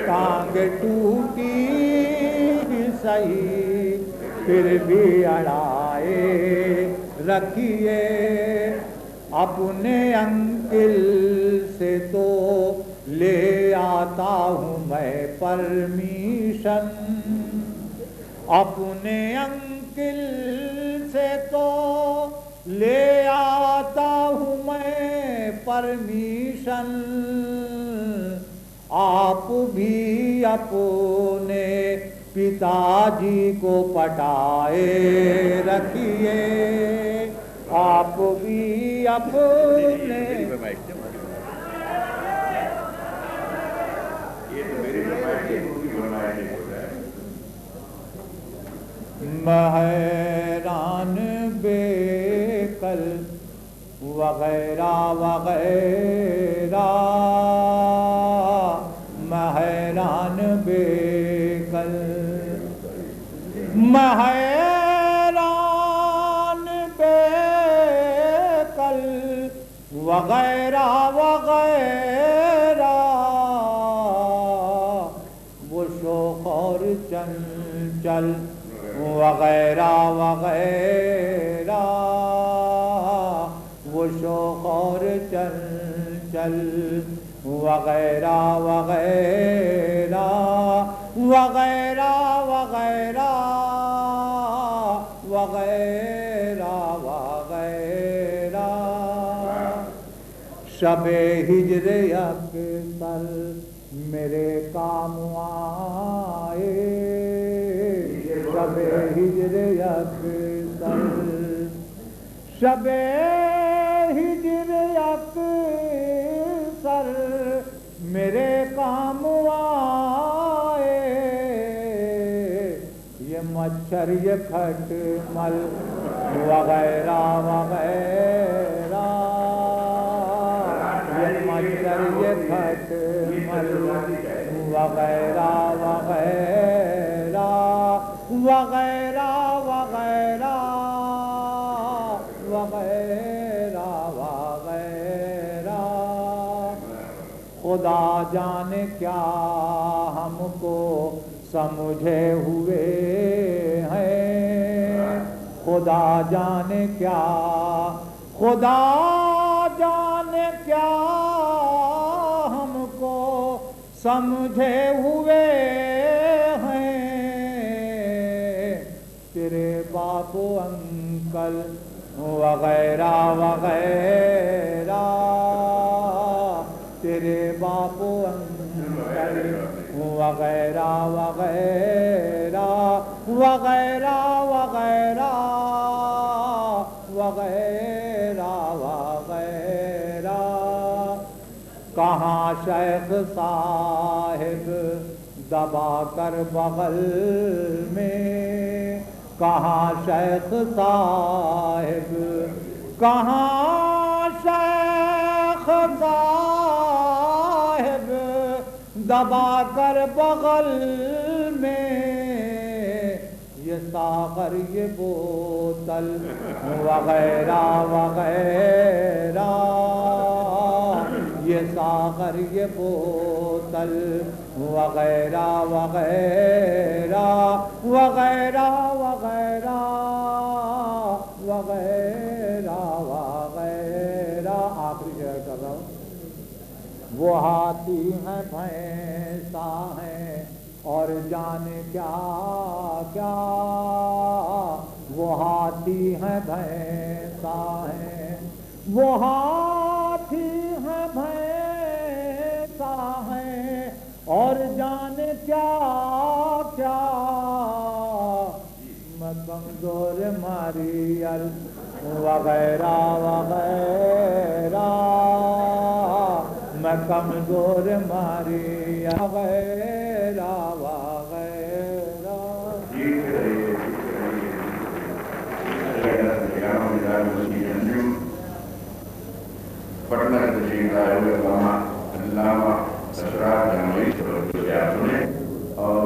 ٹانگ ٹوٹی ہی سہی پھر بھی اڑائے رکھیے، اپنے انکل سے تو لے آتا ہوں میں پرمیشن، اپنے انکل سے تو لے آتا ہوں میں پرمیشن، آپ بھی اپنے پتا جی کو پٹائے رکھیے، آپ بھی اپنے مہران بے کل وغیرہ وغیرہ، مہران بے کل، مہران بے کل وغیرہ وغیرہ، وہ شوق اور چنچل وغیرہ وغیرہ، وہ شوق اور چنچل وغیرہ وغیرہ، وغیرہ وغیرہ وغیرہ وغیرہ، شب ہجر اکثر میرے کام آئے، شب ہجر اکثر، شب ہجر اکثر میرے کام آئے، یہ مچھر یہ کھٹ مل वगैरह वगैरह, ये मच्छर ये खटमल वगैरह वगैरह वगैरह वगैरह वगैरह वगैरह। खुदा जाने क्या हमको समझे हुए हैं, खुदा जाने क्या, खुदा जाने क्या हमको समझे हुए हैं। तेरे बापू अंकल वगैरह वगैरह, तेरे बापू अंकल वगैरह वगैरह वगैरह वगैरह वगैरह वगैरह। कहाँ शेख साहिब दबा कर बगल में, कहाँ शेख साहिब, कहाँ शेख साहिब दबा कर बगल में। ये सागर ये बोतल वगैरह वगैरह, ये सागर ये बोतल वगैरह वगैरह वगैरह वगैरह वगैरह वगैरह। आखिरी शेर कर रहा हूँ। वो हाथी हैं भैंसा हैं और जाने क्या क्या, वो हाथी हैं भैंसा हैं, वो हाथी हैं भैंसा हैं और जाने क्या क्या। मैं कमजोर मारियल वगैरह वगैरह, मैं कमजोर मारियल वगैरह वगैरह। पटना से तशरीफ लाए हुए अल्लामा असरार जमाई को आप सुने और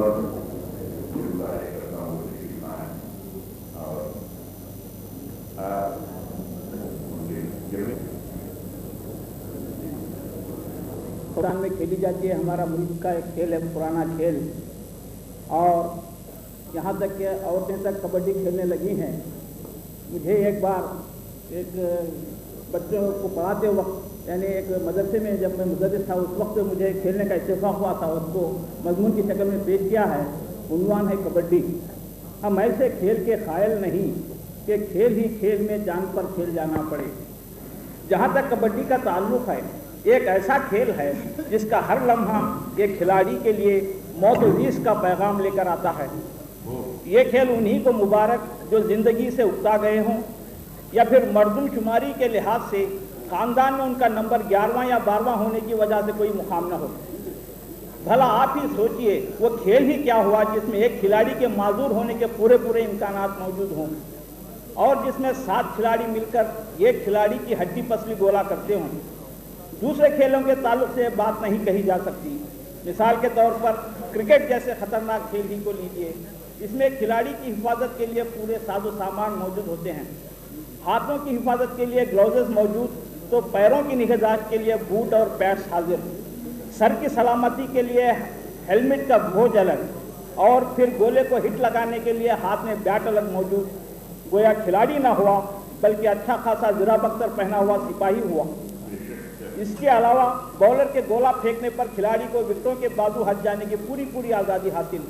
कुरान में खेली जाती है। हमारा मुल्क का एक खेल है, पुराना खेल, और यहाँ तक कि औरतें तक कबड्डी खेलने लगी हैं। मुझे एक बार एक बच्चों को पढ़ाते वक्त, यानी एक मदरसे में जब मैं मुदर्रिस था, उस वक्त मुझे खेलने का इत्तेफाक हुआ था। उसको मजमून की शक्ल में पेश किया है। उन्वान है कबड्डी। हम ऐसे खेल के कायल नहीं कि खेल ही खेल में जान पर खेल जाना पड़े। जहाँ तक कबड्डी का ताल्लुक़ है, एक ऐसा खेल है जिसका हर लम्हा एक खिलाड़ी के लिए मौत और रीस का पैगाम लेकर आता है। ये खेल उन्हीं को मुबारक जो ज़िंदगी से उकता गए हों, या फिर मर्दमशुमारी के लिहाज से ख़ानदान में उनका नंबर 11वां या 12वां होने की वजह से कोई मुकाम न हो। भला आप ही सोचिए, वो खेल ही क्या हुआ जिसमें एक खिलाड़ी के माजूर होने के पूरे पूरे इम्कानात मौजूद हों, और जिसमें 7 खिलाड़ी मिलकर एक खिलाड़ी की हड्डी पसली गोला करते हों। दूसरे खेलों के ताल्लुक से बात नहीं कही जा सकती। मिसाल के तौर पर क्रिकेट जैसे ख़तरनाक खेल ही को लीजिए। इसमें खिलाड़ी की हिफाजत के लिए पूरे साजो सामान मौजूद होते हैं। हाथों की हिफाजत के लिए ग्लव्स मौजूद, तो पैरों की निगहदाश्त के लिए बूट और पैड्स हाजिर, सर की सलामती के लिए हेलमेट का बोझ अलग, और फिर गोले को हिट लगाने के लिए हाथ में बैट अलग मौजूद। गोया खिलाड़ी ना हुआ बल्कि अच्छा खासा ज़िराब अख्तर पहना हुआ सिपाही हुआ। इसके अलावा बॉलर के गोला फेंकने पर खिलाड़ी को विकेटों के बाजू हट जाने की पूरी पूरी आज़ादी हासिल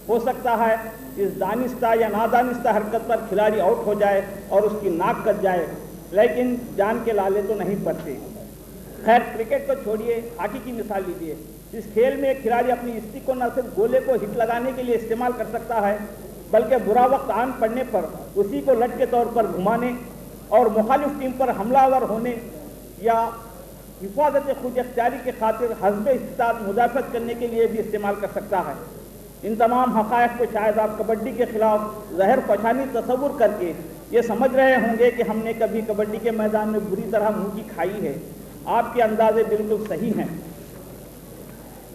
हो सकता है। इस दानिस्ता या नादानिस्ता हरकत पर खिलाड़ी आउट हो जाए और उसकी नाक कट जाए, लेकिन जान के लाले तो नहीं पड़ते। खैर, क्रिकेट को छोड़िए, हॉकी की मिसाल लीजिए। इस खेल में एक खिलाड़ी अपनी स्टिक को न सिर्फ गोले को हिट लगाने के लिए इस्तेमाल कर सकता है, बल्कि बुरा वक्त आन पड़ने पर उसी को लट के तौर पर घुमाने और मुखालिफ टीम पर हमलावर होने या हिफाजत खुद इख्तियारी के खातिर हस्ब इस्तात मुदाफ़त करने के लिए भी इस्तेमाल कर सकता है। इन तमाम हक़ाइक़ को शायद आप कबड्डी के ख़िलाफ़ ज़हर पछानी तसव्वुर करके یہ سمجھ رہے ہوں گے کہ ہم نے کبھی کبڈی کے میدان میں بری طرح منہ کی کھائی ہے۔ آپ کے اندازے بالکل صحیح ہیں۔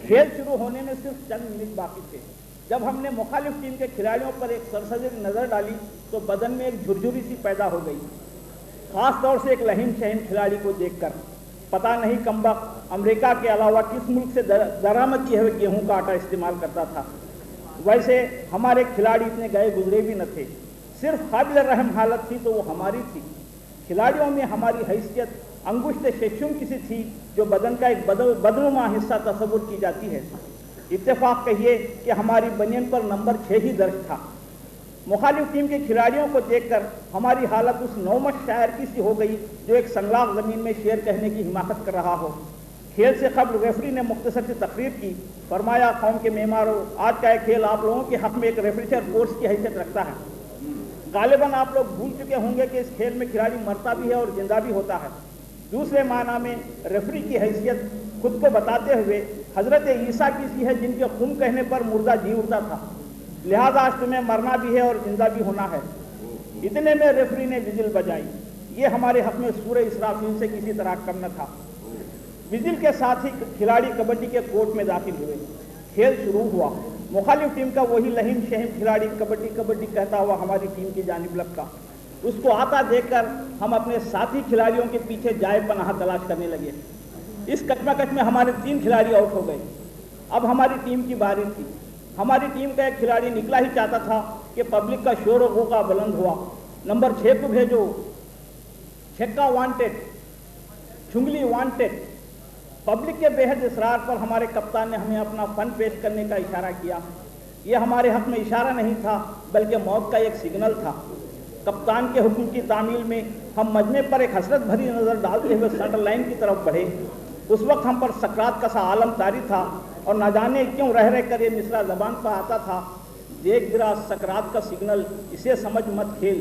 کھیل شروع ہونے میں صرف چند منٹ باقی تھے جب ہم نے مخالف ٹیم کے کھلاڑیوں پر ایک سرسری نظر ڈالی تو بدن میں ایک جھرجھری سی پیدا ہو گئی، خاص طور سے ایک لہیم شہیم کھلاڑی کو دیکھ کر۔ پتہ نہیں کمبخت امریکہ کے علاوہ کس ملک سے درآمد کیے ہوئے گیہوں کا آٹا استعمال کرتا تھا۔ ویسے ہمارے کھلاڑی اتنے گئے گزرے بھی نہ تھے، صرف قابل رحم حالت تھی تو وہ ہماری تھی۔ کھلاڑیوں میں ہماری حیثیت انگشت ششم کسی تھی جو بدن کا ایک بدنما حصہ تصور کی جاتی ہے۔ اتفاق کہیے کہ ہماری بنین پر نمبر 6 ہی درج تھا۔ مخالف ٹیم کے کھلاڑیوں کو دیکھ کر ہماری حالت اس نومش شاعر کی سی ہو گئی جو ایک سنگلاخ زمین میں شعر کہنے کی حماقت کر رہا ہو۔ کھیل سے قبل ریفری نے مختصر سی تقریر کی، فرمایا قوم کے معماروں، آج کا یہ کھیل آپ لوگوں کے حق میں ایک ریفریشر کورس کی حیثیت رکھتا ہے۔ غالباً آپ لوگ بھول چکے ہوں گے کہ اس کھیل میں کھلاڑی مرتا بھی ہے اور زندہ بھی ہوتا ہے۔ دوسرے معنی میں ریفری کی حیثیت خود کو بتاتے ہوئے حضرت عیسیٰ کی سی ہے جن کے خون کہنے پر مردہ جی اٹھتا تھا، لہذا آج تمہیں مرنا بھی ہے اور زندہ بھی ہونا ہے۔ اتنے میں ریفری نے وزل بجائی۔ یہ ہمارے حق میں سورہ اسرافیل سے کسی طرح کم نہ تھا۔ وزل کے ساتھ ہی کھلاڑی کبڈی کے کورٹ میں داخل ہوئے۔ کھیل شروع ہوا۔ مخالف ٹیم کا وہی لہیم شہیم کھلاڑی کبڈی کبڈی کہتا ہوا ہماری ٹیم کی جانب لپکا۔ اس کو آتا دیکھ کر ہم اپنے ساتھی کھلاڑیوں کے پیچھے جائے پناہ تلاش کرنے لگے۔ اس کچمکچ میں ہمارے 3 کھلاڑی آؤٹ ہو گئے۔ اب ہماری ٹیم کی باری تھی۔ ہماری ٹیم کا ایک کھلاڑی نکلا ہی چاہتا تھا کہ پبلک کا شور و غوغا بلند ہوا، نمبر 6 کو بھیجو، چھکا وانٹیڈ، چھنگلی وانٹیڈ۔ پبلک کے بے حد اصرار پر ہمارے کپتان نے ہمیں اپنا فن پیش کرنے کا اشارہ کیا۔ یہ ہمارے حق میں اشارہ نہیں تھا بلکہ موت کا ایک سگنل تھا۔ کپتان کے حکم کی تعمیل میں ہم مجمع پر ایک حسرت بھری نظر ڈالتے ہوئے سینٹر لائن کی طرف بڑھے۔ اس وقت ہم پر سکرات کا سا عالم طاری تھا اور نہ جانے کیوں رہ رہ کر یہ مصرع زبان پر آتا تھا، دیکھ گرا سکرات کا سگنل، اسے سمجھ مت کھیل۔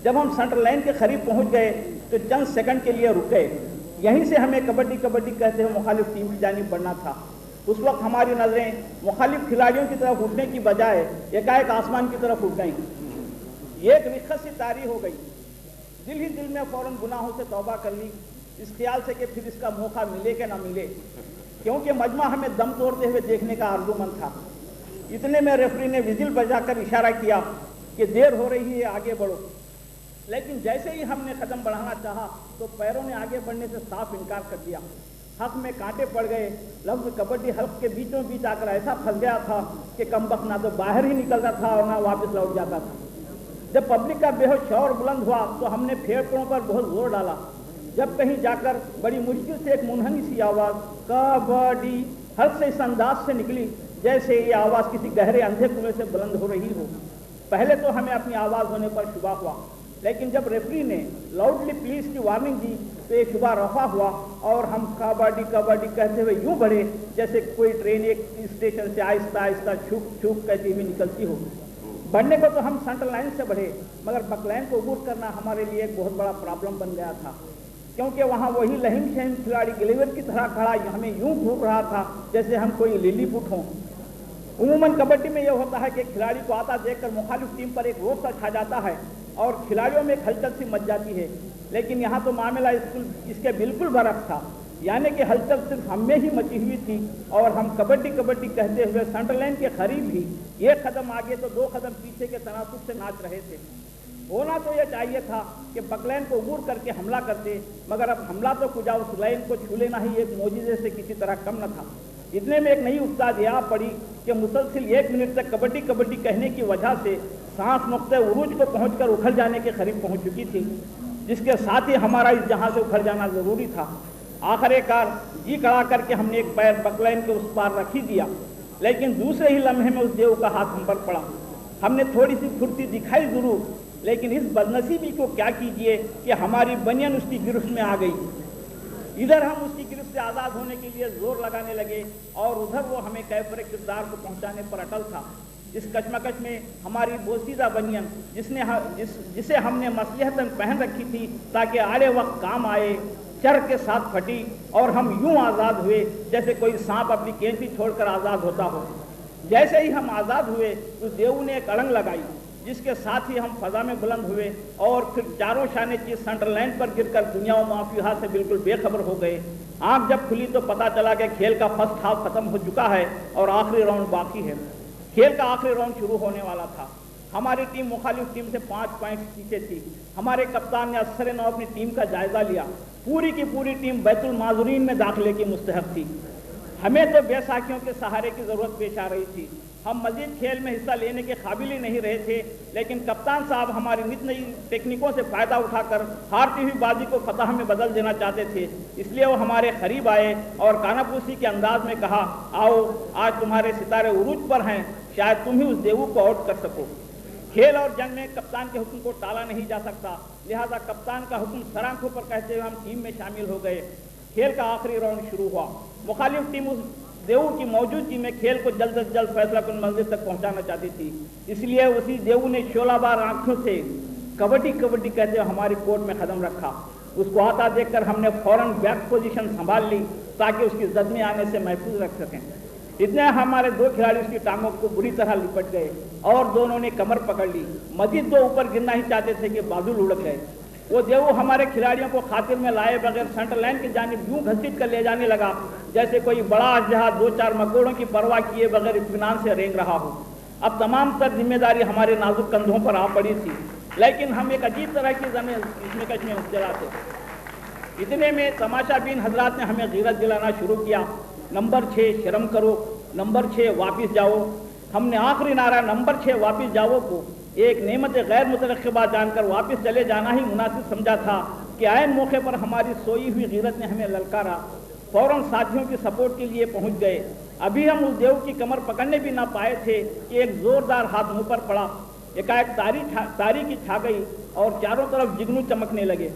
جب ہم سینٹر لائن کے قریب پہنچ گئے تو چند سیکنڈ کے لیے رکے۔ یہیں سے ہمیں کبڈی کبڈی کہتے ہوئے مخالف ٹیم کی جانب بڑھنا تھا۔ اس وقت ہماری نظریں مخالف کھلاڑیوں کی طرف اٹھنے کی بجائے ایک آسمان کی طرف اٹھ گئیں۔ یہ ایک رخصت سی طاری ہو گئی۔ دل ہی دل میں فوراً گناہوں سے توبہ کر لی، اس خیال سے کہ پھر اس کا موقع ملے کہ نہ ملے، کیونکہ مجمع ہمیں دم توڑتے ہوئے دیکھنے کا آرزومند تھا۔ اتنے میں ریفری نے وزل بجا کر اشارہ کیا کہ دیر ہو رہی ہے، آگے بڑھو۔ لیکن جیسے ہی ہم نے قدم بڑھانا چاہا تو پیروں نے آگے بڑھنے سے صاف انکار کر دیا۔ حق میں کانٹے پڑ گئے۔ لفظ کبڈی حلق کے بیچوں بیچ آ کر ایسا پھنس گیا تھا کہ کمبخت نہ تو باہر ہی نکلتا تھا اور نہ واپس لوٹ جاتا تھا۔ جب پبلک کا بے ہوش شور بلند ہوا تو ہم نے پھیپھڑوں پر بہت زور ڈالا۔ جب کہیں جا کر بڑی مشکل سے ایک منحنی سی آواز کبڈی حلق سے اس انداز سے نکلی جیسے یہ آواز کسی گہرے اندھے کنویں سے بلند ہو رہی ہو۔ پہلے تو ہمیں اپنی آواز ہونے پر شبہ ہوا، لیکن جب ریفری نے لاؤڈلی پلیز کی وارننگ دی تو یہ شبہ رفع ہوا اور ہم کبڈی کبڈی کہتے ہوئے یوں بڑھے جیسے کوئی ٹرین ایک اسٹیشن سے آہستہ آہستہ چھک چھک کہتی ہوئی نکلتی ہو۔ بڑھنے کو تو ہم سینٹر لائن سے بڑھے، مگر بک لائن کو عبور کرنا ہمارے لیے ایک بہت بڑا پرابلم بن گیا تھا، کیونکہ وہاں وہی لہیم شہیم کھلاڑی گلیور کی طرح کھڑا ہمیں یوں گھوم رہا تھا جیسے ہم کوئی لیلی پٹ ہوں۔ عموماً کبڈی میں یہ ہوتا ہے کہ کھلاڑی کو آتا دیکھ کر مخالف ٹیم پر ایک روب سا چھا جاتا ہے اور کھلاڑیوں میں ہلچل سی مچ جاتی ہے، لیکن یہاں تو معاملہ اس کے بالکل برعکس تھا، یعنی کہ ہلچل صرف ہم میں ہی مچی ہوئی تھی اور ہم کبڈی کبڈی کہتے ہوئے سینٹر لائن کے قریب ہی 1 قدم آگے تو 2 قدم پیچھے کے تناسب سے ناچ رہے تھے۔ ہونا تو یہ چاہیے تھا کہ بک لائن کو عبور کر کے حملہ کرتے، مگر اب حملہ تو کجا اس لائن کو چھو لینا ہی ایک معجزے سے کسی طرح کم نہ تھا۔ اتنے میں ایک نئی استاد یہ پڑی کہ مسلسل 1 منٹ تک کبڈی کبڈی کہنے کی وجہ سے سانس نقطۂ عروج کو پہنچ کر اکھڑ جانے کے قریب پہنچ چکی تھی، جس کے ساتھ ہی ہمارا اس جہاں سے اکھڑ جانا ضروری تھا۔ آخر کار جی کڑا کر کے ہم نے ایک پیر بک لائن کے اس پار رکھ ہی دیا، لیکن دوسرے ہی لمحے میں اس دیو کا ہاتھ ہم پر پڑا۔ ہم نے تھوڑی سی پھرتی دکھائی ضرور، لیکن اس بدنصیبی کو کیا کیجیے کہ ہماری بنین اس کی گرفت میں آ گئی۔ ادھر ہم اس کی گرفت سے آزاد ہونے کے لیے زور لگانے لگے اور ادھر وہ ہمیں کیفر کردار کو پہنچانے پر اٹل تھا۔ اس کچمکچ میں ہماری بوسیدہ بنین جسے ہم نے مصلحتاً پہن رکھی تھی تاکہ آڑے وقت کام آئے، چر کے ساتھ پھٹی اور ہم یوں آزاد ہوئے جیسے کوئی سانپ اپنی کینچی چھوڑ کر آزاد ہوتا ہو۔ جیسے ہی ہم آزاد ہوئے اس دیو نے ایک اڑنگ لگائی، جس کے ساتھ ہی ہم فضا میں بلند ہوئے اور پھر چاروں شانے کی سینٹر لائن پر گر کر دنیا و معافیہ سے بالکل بے خبر ہو گئے۔ آنکھ جب کھلی تو پتہ چلا کہ کھیل کا فرسٹ ہاف ختم ہو چکا ہے اور آخری راؤنڈ باقی ہے۔ کھیل کا آخری راؤنڈ شروع ہونے والا تھا۔ ہماری ٹیم مخالف ٹیم سے 5 پوائنٹ پیچھے تھی۔ ہمارے کپتان نے اثر نو اپنی ٹیم کا جائزہ لیا۔ پوری کی پوری ٹیم بیت المعذورین میں داخلے کی مستحق تھی۔ ہمیں تو بے ساکھیوں کے سہارے کی ضرورت پیش آ رہی تھی۔ ہم مزید کھیل میں حصہ لینے کے قابل ہی نہیں رہے تھے، لیکن کپتان صاحب ہماری نت نئی ٹیکنیکوں سے فائدہ اٹھا کر ہارتی ہوئی بازی کو فتح میں بدل دینا چاہتے تھے۔ اس لیے وہ ہمارے قریب آئے اور کاناپوسی کے انداز میں کہا، آؤ آج تمہارے ستارے عروج پر ہیں، شاید تم ہی اس دیو کو آؤٹ کر سکو۔ کھیل اور جنگ میں کپتان کے حکم کو ٹالا نہیں جا سکتا، لہذا کپتان کا حکم سر آنکھوں پر کہتے ہوئے ہم ٹیم میں شامل ہو گئے۔ کھیل کا آخری راؤنڈ شروع ہوا۔ مخالف ٹیم اس دیو کی موجودگی میں کھیل کو جلد از جلد فیصلہ کن منزل تک پہنچانا چاہتی تھی، اس لیے اسی دیو نے شعلہ بار آنکھوں سے کبڈی کبڈی کہتے ہوئے ہماری کورٹ میں قدم رکھا۔ اس کو آتا دیکھ کر ہم نے فوراً بیک پوزیشن سنبھال لی تاکہ اس کی زد میں آنے سے محفوظ رکھ سکیں۔ اتنے ہمارے 2 کھلاڑی اس کی ٹانگوں کو بری طرح لپٹ گئے اور دونوں نے کمر پکڑ لی۔ مزید 2 اوپر گرنا ہی چاہتے تھے کہ بازو لڑک گئے۔ وہ دیو ہمارے کھلاڑیوں کو خاطر میں لائے بغیر سینٹر لائن کی جانب یوں گھسیٹ کر لے جانے لگا جیسے کوئی بڑا اژدہا 2-4 مکوڑوں کی پرواہ کیے بغیر اطمینان سے رینگ رہا ہو۔ اب تمام تر ذمہ داری ہمارے نازک کندھوں پر آ پڑی تھی، لیکن ہم ایک عجیب طرح کی کشمکش میں مبتلا تھے۔ اتنے میں تماشا بین حضرات نے ہمیں غیرت دلانا شروع کیا۔ نمبر 6 شرم کرو، نمبر 6 واپس جاؤ۔ ہم نے آخری نعرہ نمبر 6 واپس جاؤ کو ایک نعمت غیر مترقبہ جان کر واپس چلے جانا ہی مناسب سمجھا تھا کہ عین موقع پر ہماری سوئی ہوئی غیرت نے ہمیں للکارا۔ فوراً ساتھیوں کی سپورٹ کے لیے پہنچ گئے۔ ابھی ہم اس دیو کی کمر پکڑنے بھی نہ پائے تھے کہ ایک زوردار ہاتھ منہ پر پڑا۔ ایک تاریکی چھا گئی اور چاروں طرف جگنو چمکنے لگے۔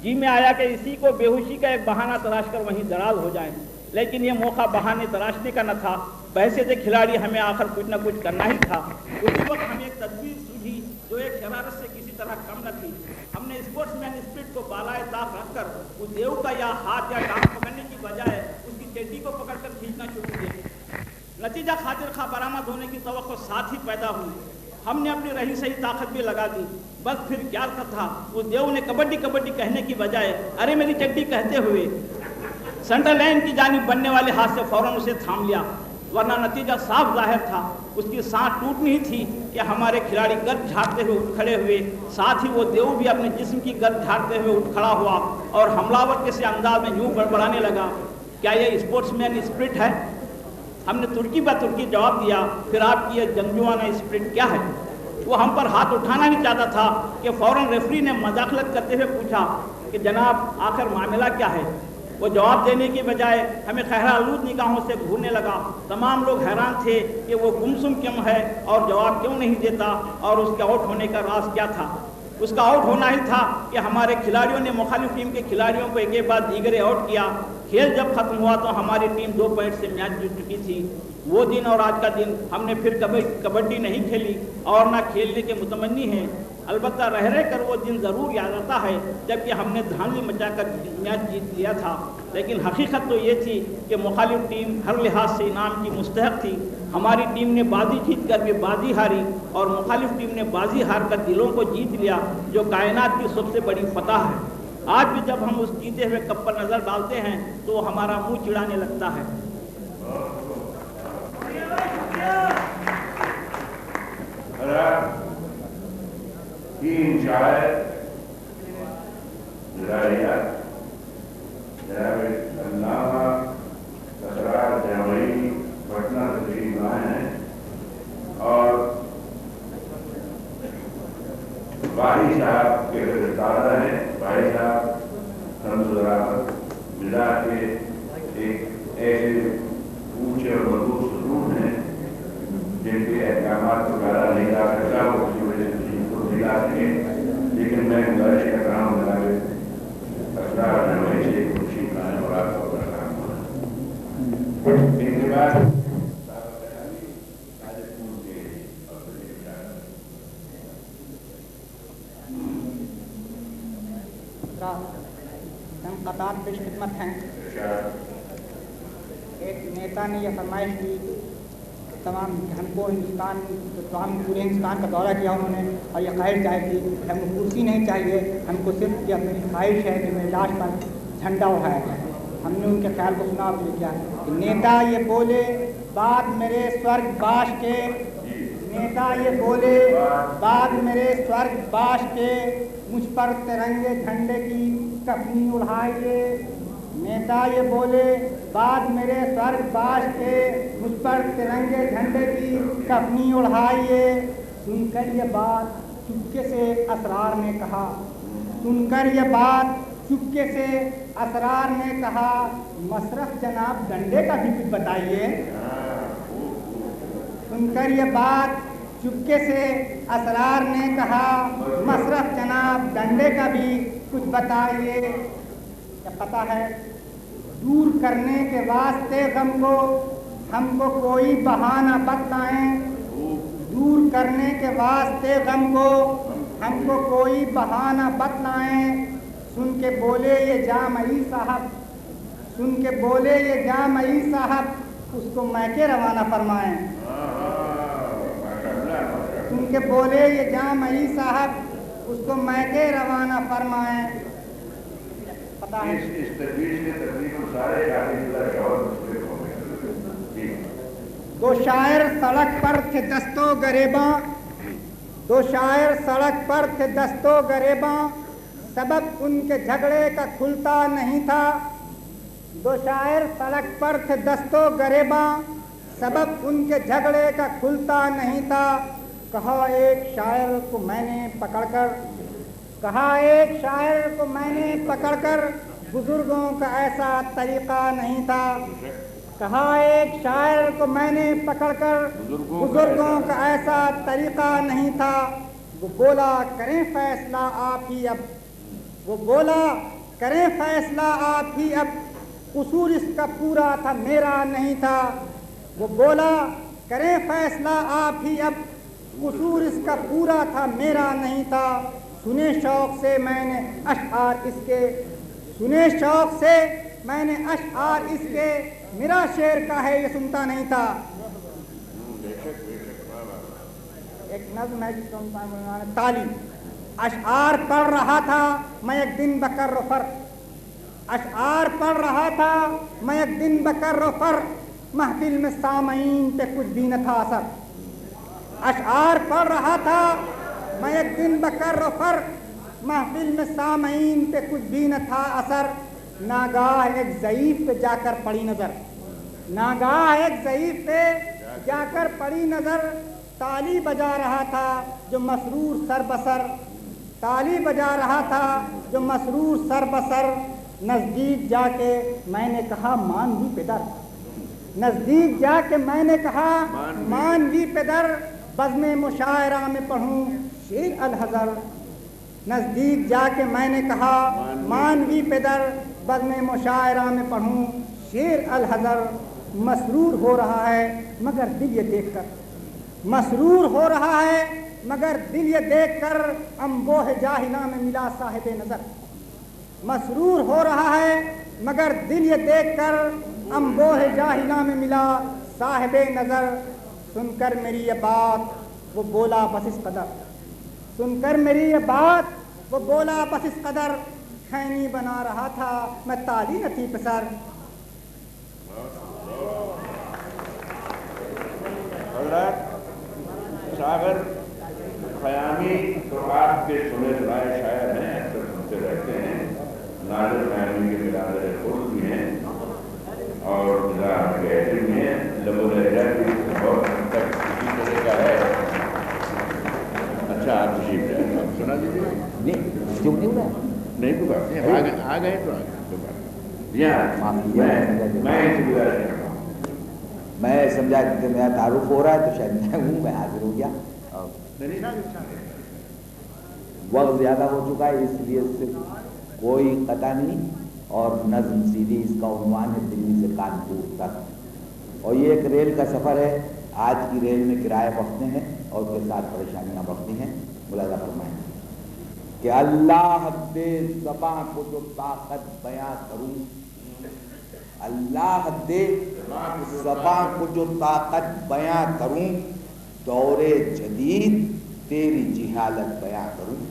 جی میں آیا کہ اسی کو بے ہوشی کا ایک بہانہ تلاش کر وہیں دراز ہو جائیں، لیکن یہ موقع بہانے تراشنے کا نہ تھا۔ بحیثیت کھلاڑی ہمیں آخر کچھ نہ کچھ کرنا ہی تھا۔ اسی وقت ہمیں ایک تدبیر سوجھی جو ایک شرارت سے کسی طرح کم نہ تھی۔ ہم نے اسپورٹس مین اسپرٹ کو بالائے طاق رکھ کر اس دیو کا یا ہاتھ یا ٹانگ پکڑنے کی بجائے اس کی چیٹی کو پکڑ کر کھینچنا شروع کیا۔ نتیجہ خاطر خواہ برآمد ہونے کی توقع ساتھ ہی پیدا ہوئی۔ ہم نے اپنی رہی سہی طاقت بھی لگا دی، بس پھر کیا تھا، اس دیو نے کبڈی کبڈی کہنے کی بجائے ارے میری چٹی کہتے ہوئے سینٹر لائن کی جانب بننے والے ہاتھ سے فوراً اسے تھام لیا، ورنہ نتیجہ صاف ظاہر تھا۔ اس کی سانس ٹوٹنی ہی تھی کہ ہمارے کھلاڑی گرد جھاڑتے ہوئے اٹھ کھڑے ہوئے، ساتھ ہی وہ دیو بھی اپنے جسم کی گرد جھاڑتے ہوئے اٹھ کھڑا ہوا اور حملہ کے انداز میں یوں بڑبڑانے لگا، کیا یہ اسپورٹس مین اسپرٹ ہے؟ ہم نے ترکی بہ ترکی جواب دیا، پھر آپ کی یہ جنگجوانہ اسپرٹ کیا ہے؟ وہ ہم پر ہاتھ اٹھانا ہی چاہتا تھا کہ فوراً ریفری نے مداخلت کرتے ہوئے پوچھا کہ جناب آخر معاملہ کیا ہے؟ وہ جواب دینے کی بجائے ہمیں خیرہ آلود نگاہوں سے گھورنے لگا۔ تمام لوگ حیران تھے کہ وہ گمسم کیوں ہے اور جواب کیوں نہیں دیتا اور اس کے آؤٹ ہونے کا راز کیا تھا۔ اس کا آؤٹ ہونا ہی تھا کہ ہمارے کھلاڑیوں نے مخالف ٹیم کے کھلاڑیوں کو ایک کے بعد دیگرے آؤٹ کیا۔ کھیل جب ختم ہوا تو ہماری ٹیم 2 پوائنٹ سے میچ جیت چکی تھی۔ وہ دن اور آج کا دن ہم نے پھر کبھی کبڈی نہیں کھیلی اور نہ کھیلنے کے متمنی ہیں۔ البتہ رہ کر وہ دن ضرور یاد آتا ہے جبکہ ہم نے دھاندلی مچا کر میچ جیت لیا تھا، لیکن حقیقت تو یہ تھی کہ مخالف ٹیم ہر لحاظ سے انعام کی مستحق تھی۔ ہماری ٹیم نے بازی جیت کر بھی بازی ہاری اور مخالف ٹیم نے بازی ہار کر دلوں کو جیت لیا، جو کائنات کی سب سے بڑی فتح ہے۔ آج بھی جب ہم اس جیتے ہوئے کپ پر نظر ڈالتے ہیں تو وہ ہمارا منہ چڑھانے لگتا ہے۔ تین شاعر علامہ اسرار جامعی پٹنہ تشریف لائے ہیں اور بھائی صاحب کے دادا ہیں۔ بھائی صاحب ملا کے ایک ایسے اونچے اور مضبوط ستون ہیں جن کے احکامات کو پیدا نہیں جا سکتا، وہ اسی وجہ سے کو ملا سکے، لیکن میں گزارش کر رہا ہوں جناب اسرار جامعی سے خوشی منانے اور آپ کو کر رہا ہوں۔ ان کے بعد قطار پیش خدمت ہیں۔ ایک نیتا نے یہ فرمائش کی तमाम हमको हिंदुस्तान तमाम पूरे हिंदुस्तान का दौरा किया उन्होंने और ये ख्वाहिश जाहिर की कि हमको कुर्सी नहीं चाहिए, हमको सिर्फ ये अपनी ख्वाहिश है कि मेरी लाश पर झंडा उठाया जाए। हमने उनके ख्याल को सुना और किया कि नेता ये बोले बात मेरे स्वर्गवास के, नेता ये बोले बात मेरे स्वर्गवास के, मुझ पर तिरंगे झंडे की कफनी उड़ाइए। नेता ये बोले बात मेरे स्वर्गवास के, मुझ पर तिरंगे झंडे की कफनी उड़ाइए। सुनकर ये बात चुपके से असरार ने कहा, सुनकर ये बात चुपके से असरार ने कहा, मशरफ जनाब डंडे का भी कुछ बताइए। सुनकर ये बात चुपके से असरार ने कहा, मशरफ जनाब डंडे का भी कुछ बताइए। क्या पता है दूर करने के वास्ते गम को हमको कोई बहाना बतलाएं, दूर करने के वास्ते गम को हमको कोई बहाना बतलाएं। सुन के बोले ये जामई साहब, सुन के बोले ये जामई साहब, उसको मैके रवाना फरमाएं। सुन के बोले ये जामई साहब, उसको मैके रवाना फरमाएं। पता है इस तजवीज़ के तकरीबन सारे दो शायर सड़क पर थे दस्तो गरेबा, दो शायर सड़क पर थे दस्तो गरेबा, सबब उनके झगड़े का खुलता नहीं था। दो शायर सड़क पर थे दस्तो गरेबा, सबब उनके झगड़े का खुलता नहीं था। कहा एक शायर को मैंने पकड़कर, कहा एक शायर को मैंने पकड़कर, बुजुर्गों का ऐसा तरीका नहीं था। कहा एक शायर को मैंने पकड़कर, बुजुर्गों का ऐसा तरीका नहीं था। वो बोला करें फैसला आप ही अब, वो बोला करें फैसला आप ही अब, कसूर इसका पूरा था मेरा नहीं था। वो बोला करें फैसला आप ही अब, कसूर इसका पूरा था मेरा नहीं था। सुने शौक से मैंने अशआर इसके, सुने शौक से मैंने अशआर इसके, मेरा शेर का है ये सुनता नहीं था। एक नज़्म है जिसको तालीम, अशआर पढ़ रहा था मैं एक दिन बकर फर, अशआर पढ़ रहा था मैं एक दिन बकर फर, महफिल में सामईन पे कुछ भी न था असर। अशआर पढ़ रहा था मैं एक दिन बकर फर, महफिल में सामईन पे कुछ भी न था असर। नागाह एक ज़ईफ़ पे जाकर पड़ी नज़र, नागाह एक ज़ईफ़ पे जाकर पड़ी नज़र, ताली बजा रहा था जो मसरूर सर बसर, ताली बजा रहा था जो मसरूर सर बसर। नज़दीक जाके मैंने कहा मानवी पेदर, नज़दीक जाके मैंने कहा मानवी पेदर, बज़्म मुशायरा में पढ़ूं शेर अल हज़र। नज़दीक जाके मैंने कहा मानवी पेदर, बज़्म मुशायरा में पढ़ूं शेर अल हज़र। मसरूर हो रहा है मगर दिल ये देखकर, मसरूर हो रहा है मगर दिल ये देखकर, अम्बोह जाहिला में मिला साहिब नज़र। मसरूर हो रहा है मगर दिल ये देखकर, अम्बोह जाहिला में मिला साहिब नज़र। सुनकर मेरी ये बात वो बोला बस इस कदर, सुनकर मेरी ये बात वो बोला बस इस कदर, खैनी बना रहा था मैं ताली न थी पसर। सागर ख़यामी तो आपके सुने सुनाए शायर हैं, अक्सर सुनते रहते हैं। नादिर ख़यामी के बिरादर खुद भी हैं और ऐसे भी हैं। लबो लहजा भी बहुत हद तक इसी तरह का है। अच्छा आप तशरीफ लाए, आप सुना दीजिए। नहीं क्यों नहीं हुआ, नहीं कोई बात नहीं, आ गए तो आ गए, कोई बात नहीं। यहाँ मैं इसे गुजारिश करता हूँ, मैं समझा कि मेरा तारुफ हो रहा है तो शायद मैं हूँ, मैं हाजिर हो गया। वक्त ज़्यादा हो चुका है इसलिए सिर्फ कोई कता नहीं, और नज़्म सीधी इसका उन्वान है दिल्ली से कानपुर तक। और ये एक रेल का सफ़र है। आज की रेल में किराए बढ़ते हैं और उसके साथ परेशानियाँ बढ़ती हैं। मुलाज़ा फरमाएं कि अल्लाह दे ज़बां को जो ताकत बयां करूं, अल्लाह दे ज़बां को जो ताकत बयां करूं, दौरे जदीद तेरी जिहालत बयां करूं।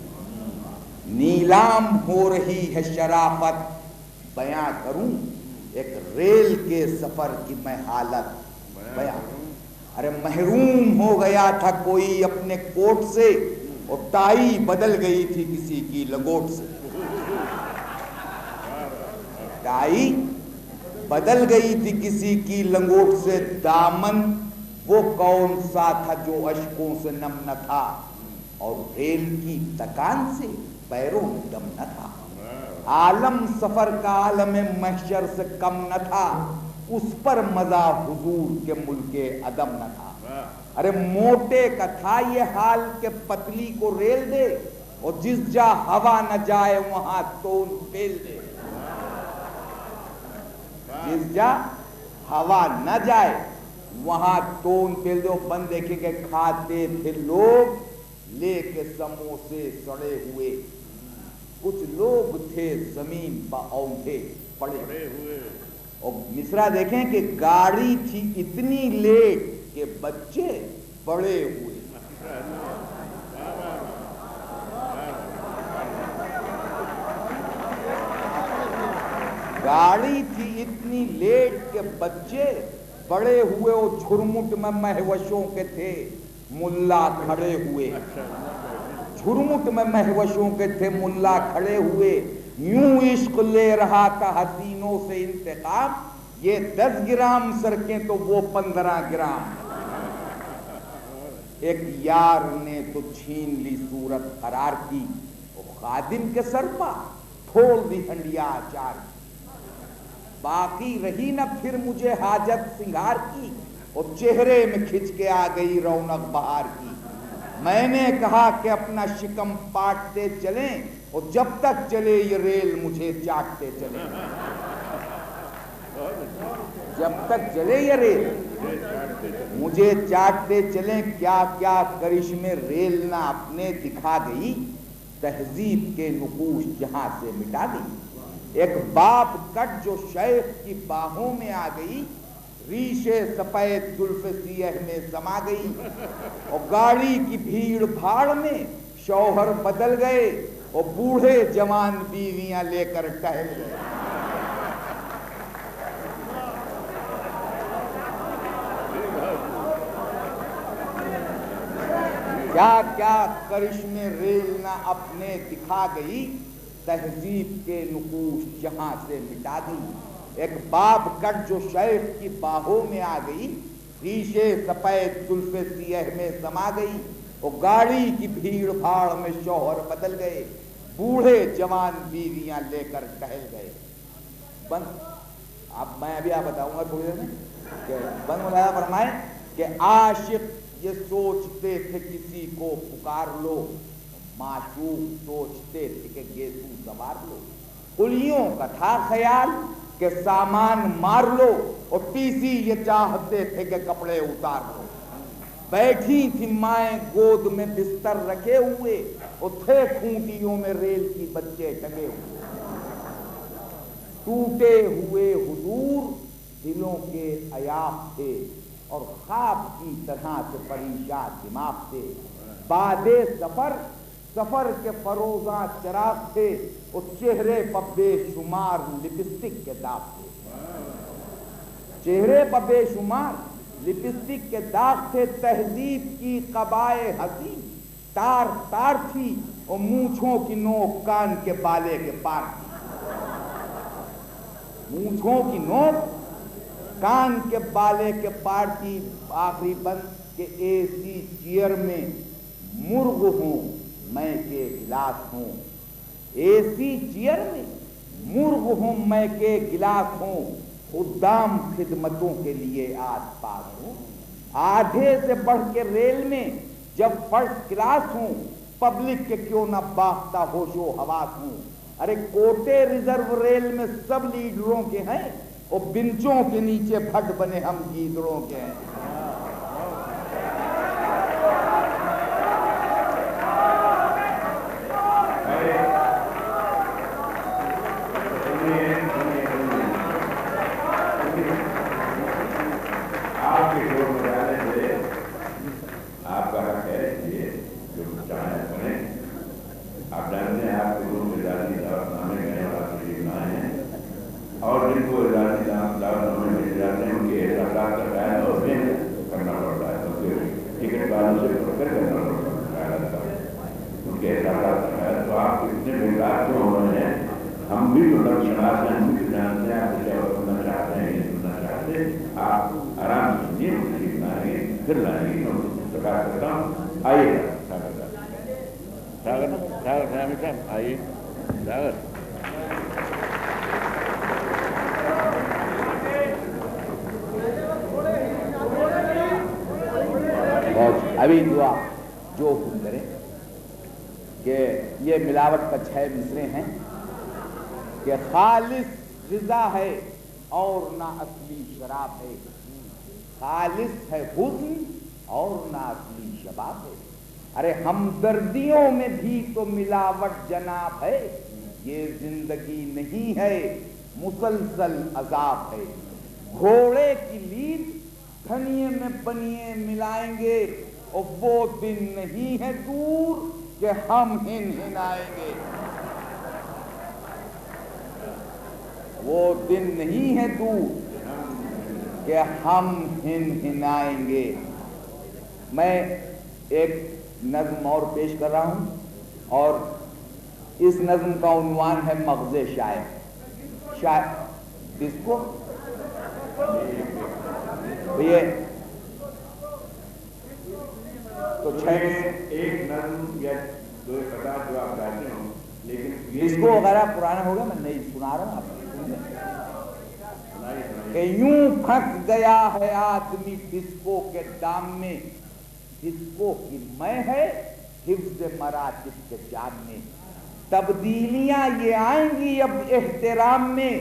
नीलाम हो रही है शराफत बयां करूं, एक रेल के सफर की मैं हालत बयां करूं। अरे महरूम हो गया था कोई अपने कोट से और टाई बदल गई थी किसी की लंगोट से। टाई बदल गई थी किसी की लंगोट से, दामन वो कौन सा था जो अश्कों से नम न था, और रेल की तकान से पैरों में दम न था। आलम सफर का आलम महशर से कम न था, उस पर मजा हुजूर के मुल्के अदम न था। अरे मोटे का था ये हाल के पतली को रेल दे, और जिस जा हवा न जाए वहां तोन फेल दे। जिस जा हवा न जाए वहां तोन फेल दो। बन देखे के खाते थे लोग लेके समोसे सड़े हुए, कुछ लोग थे जमीन पर औंधे पड़े हुए। और मिसरा देखें कि गाड़ी थी इतनी लेट के बच्चे पड़े हुए। गाड़ी थी इतनी लेट के बच्चे पड़े हुए, और झुरमुट में महवशों के थे मुल्ला खड़े हुए। झुरमुट में महवशों के थे मुल्ला खड़े हुए। यूं इश्क ले रहा था हसीनों से इंतकाम, ये 10 ग्राम सरकें तो वो 15 ग्राम। एक यार ने तो छीन ली सूरत करार की, और खादिम के सर पर फोड़ दी हंडिया अचार की। बाकी रही न फिर मुझे हाजत सिंगार की, और चेहरे में खिंच के आ गई रौनक बहार की। मैंने कहा कि अपना शिकम पाटते चलें, और जब तक चले ये रेल मुझे चाटते चले। जब तक चले ये रेल मुझे चाटते चलें। क्या क्या करिश्मे रेल ना अपने दिखा गई, तहजीब के नुकूश जहां से मिटा गई। एक बाप कट जो शेख की बाहों में आ गई, रीशे सफेद जुल्फ़े सियह में समा गई। और गाड़ी की भीड़ भाड़ में शौहर बदल गए, और बूढ़े जवान बीवियां लेकर टहल गए। क्या क्या करिश्मे रेल ना अपने दिखा गई, तहजीब के नुकूश जहां से मिटा गई। एक बाप कट जो शेख की बाहों में आ गई, शीशे सफेद जुल्फ़े सियह में समा गई। और गाड़ी की भीड़ भाड़ में शौहर बदल गए, बूढ़े जवान बीवियां लेकर टहल गए। बंद अब मैं अभी आप बताऊंगा थोड़ी देर में कि बंद मुलाया फरमाए कि आशिक ये सोचते थे किसी को पुकार लो, माशूक सोचते थे कि गेसू सवार लो। कुलियों का था ख्याल कि सामान मार लो, और टीसी ये चाहते थे कि कपड़े उतार लो। बैठी थी माएं गोद में बिस्तर रखे हुए, और थे खूंटियों में रेल की बच्चे टंगे हुए। टूटे हुए हुजूर दिलों के अयाफ थे, और ख्वाब की तरह से परेशान दिमाग थे। बादे सफर सफर के फरोजा चराग थे, और चेहरे पर बेशुमार लिपस्टिक के दाग थे। चेहरे पर बेशुमार लिपस्टिक के दाग थे। तहजीब की कबाए हंसी तार तार थी, और मूंछों की नोक कान के बाले के पार थी। मूंछों की नोक कान के बाले के पार थी। आखिरी बंद के एसी चेयर में मुर्ग हूं मैं के गिलास हूं। एसी चेयर में मुर्ग हूं मैं के गिलास हूं। खुदाम खिदमतों के लिए आस पास हूं। आधे से बढ़ के रेल में जब फर्स्ट क्लास हूं, पब्लिक के क्यों ना बाख्ता होशो हवास हूं। अरे कोटे रिजर्व रेल में सब लीडरों के हैं, और बिंचों के नीचे भट बने हम गीदड़ों के हैं। बातों से फकर करना पड़ता है, उनके एहसास है। तो आप इतने बेकार क्यों हो रहे हैं? हम भी तो दर्शनार्थ हैं, हम भी जानते हैं आप क्या सुनना चाहते हैं, ये सुनना चाहते हैं। आप आराम से सुनिए, ठीक लाएंगे, फिर लाएंगे। प्रकाश करता हूँ, आइए सागर सागर आइए सागर। अभी दुआ जो हुक्म करें कि ये मिलावट का 6 मिसरे हैं कि खालिस ग़िज़ा है और ना असली शराब है, खालिस है हुस्न और ना असली शबाब है। अरे हमदर्दियों में भी तो मिलावट जनाब है, ये जिंदगी नहीं है मुसलसल अजाब है। घोड़े की लीद धनिये में बनिए मिलाएंगे और वो दिन नहीं है दूर कि हम हिनहिनाएंगे, वो दिन नहीं है दूर कि हम हिनहिनाएंगे। मैं एक नज़्म और पेश कर रहा हूं और इस नज़्म का उन्वान है मग़ज़े शायर। शायर इसको ये तो एक नज़्म या 250 जो आप गाते हो, लेकिन इसको वगैरह पुराना होगा, मैं नहीं सुना रहा हूँ आप कि यूं फंस गया है आदमी डिस्को के दाम में, डिस्को की मैं है हिफ्ज़ मरातिब के जाम में। तब्दीलियां ये आएंगी अब एहतराम में,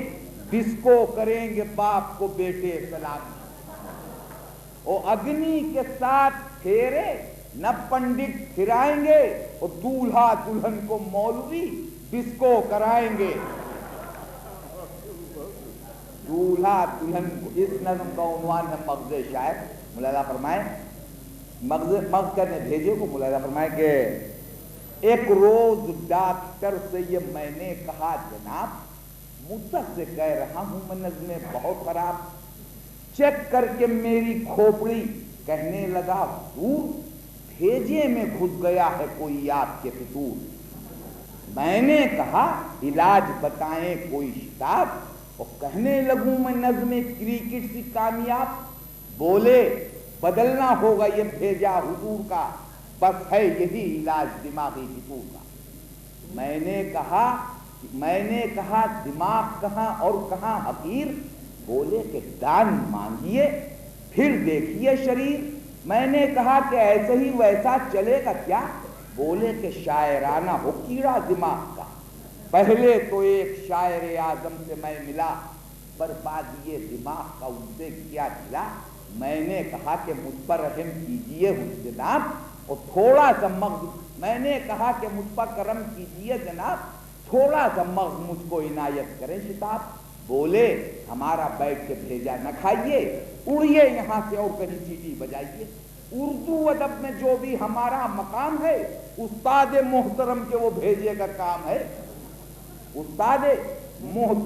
डिस्को करेंगे बाप को बेटे सलाम। और अग्नि के साथ फेरे न पंडित फिराएंगे और दूल्हा दुल्हन को मौलवी डिस्को कराएंगे। दूल्हा दुल्हन को, इस नज़्म का उन्वान है मग़ज़े शायर। मुलाज़ा फरमाए, मग़ज़ करने भेजे को मुलाज़ा फरमाए कि एक रोज डॉक्टर से ये मैंने कहा जनाब, मुद्दत से कह रहा हूं मैं नज़्में बहुत खराब, चेक करके मेरी खोपड़ी कहने लगा दूर, भेजे में घुस गया है कोई आपके फितूर। मैंने कहा इलाज बताएं कोई शिताब, और कहने लगूं मैं नज़्में क्रिकेट सी कामयाब। बोले बदलना होगा ये भेजा हुजूर का, बस है यही इलाज दिमागी फितूर का। मैंने कहा दिमाग कहाँ और कहाँ हकीर, बोले कि दान मांगिए फिर देखिए शरीर। मैंने कहा कि ऐसे ही वैसा चलेगा क्या, बोले कि शायराना हो कीड़ा दिमाग का। पहले तो एक शायर आजम से मैं मिला, बर्बादी ये दिमाग का उनसे क्या मिला। मैंने कहा कि मुझ पर रहम कीजिए जनाब और थोड़ा सा मग़ज़, मैंने कहा कि मुझ पर करम कीजिए जनाब, थोड़ा सा मग़ज़ मुझको इनायत करें शिताब। बोले हमारा बैठ के भेजा न खाइए, उड़िए यहाँ से और कहीं सीटी बजाइए। उर्दू अदब में जो भी हमारा मकाम है, उस्ताद मोहतरम के वो भेजे का काम है। उस्ताद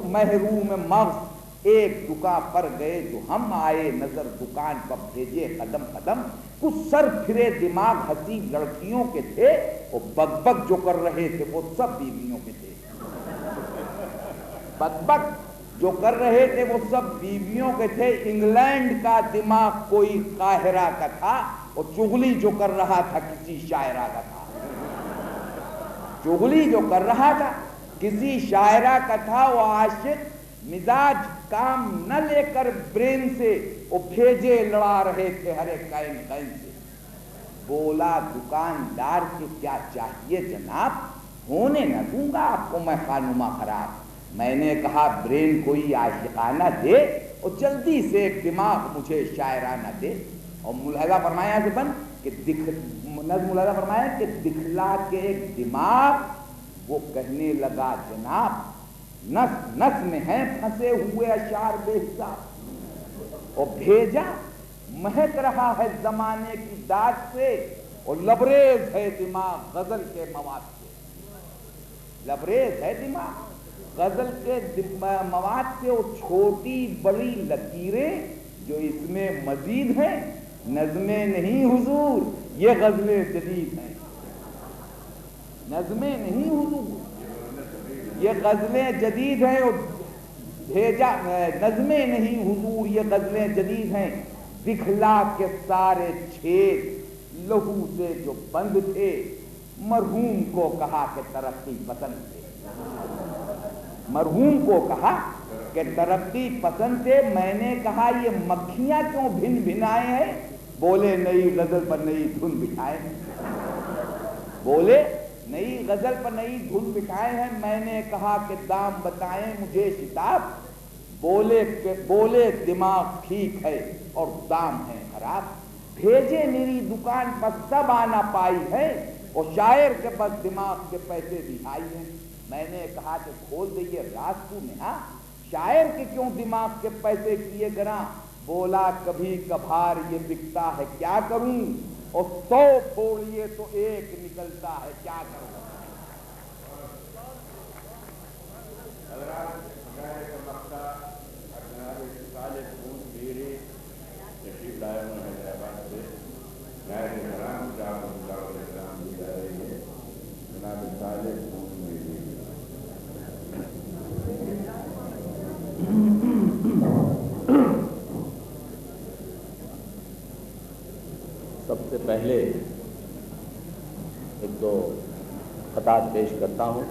महरूम मग़ज़ एक दुकान पर गए जो हम आए नजर, दुकान पर भेजे कदम कदम। कुछ सर फिरे दिमाग हसी लड़कियों के थे, और बकबक जो कर रहे थे वो सब बीवियों के थे। बकबक जो कर रहे थे वो सब बीवियों के थे। इंग्लैंड का दिमाग कोई काहिरा का था, और चुगली जो कर रहा था किसी शायरा का था। चुगली जो कर रहा था किसी शायरा का था। वो आशिक मिजाज काम न लेकर ब्रेन से, वो भेजे लड़ा रहे थे हरे कैन कैन से। बोला दुकानदार के क्या चाहिए जनाब, होने न दूंगा आपको मैं खानुमा खराब। मैंने कहा ब्रेन कोई आशिकाना दे, और जल्दी से एक दिमाग मुझे शायराना दे। और मुलाजा फरमाया से बन कि मुलाजा फरमाया कि दिखला के एक दिमाग, वो कहने लगा जनाब नस नस में है फंसे हुए अशार बेहिसाब। और भेजा महक रहा है जमाने की दाद से, और लबरेज है दिमाग गजल के मवाद से। लबरेज है दिमाग गजल के मवाद से। और छोटी बड़ी लकीरें जो इसमें मजीद हैं, नज़्में नहीं हुजूर یہ غزلیں جدید ہیں، نظمیں نہیں حضور، یہ غزلیں جدید ہیں اور بھیجا نظمیں نہیں حضور، یہ غزلیں جدید ہیں، دکھلا کے سارے چھید لہو سے جو بند تھے، مرحوم کو کہا کہ ترقی پسند تھے، مرحوم کو کہا کہ ترقی پسند تھے، میں نے کہا یہ مکھیاں کیوں بھن بھنائے ہیں؟ بولے نئی غزل پر نئی دھن بٹھائے ہیں، بولے نئی غزل پر نئی دھن بٹھائے ہیں، میں نے کہا کہ دام بتائیں مجھے شتاب، بولے دماغ ٹھیک ہے اور دام ہے خراب، بھیجے میری دکان پر سب آنا پائی ہے اور شاعر کے پاس دماغ کے پیسے بھی آئی ہیں، میں نے کہا کہ کھول دئیے راز تو نہا، شاعر کے کیوں دماغ کے پیسے کیے گراں، بولا کبھی کبھار یہ بکتا ہے کیا کروں، اور 100 پھوڑیے تو ایک نکلتا ہے کیا کروں۔ سب سے پہلے ایک دو خطاب پیش کرتا ہوں۔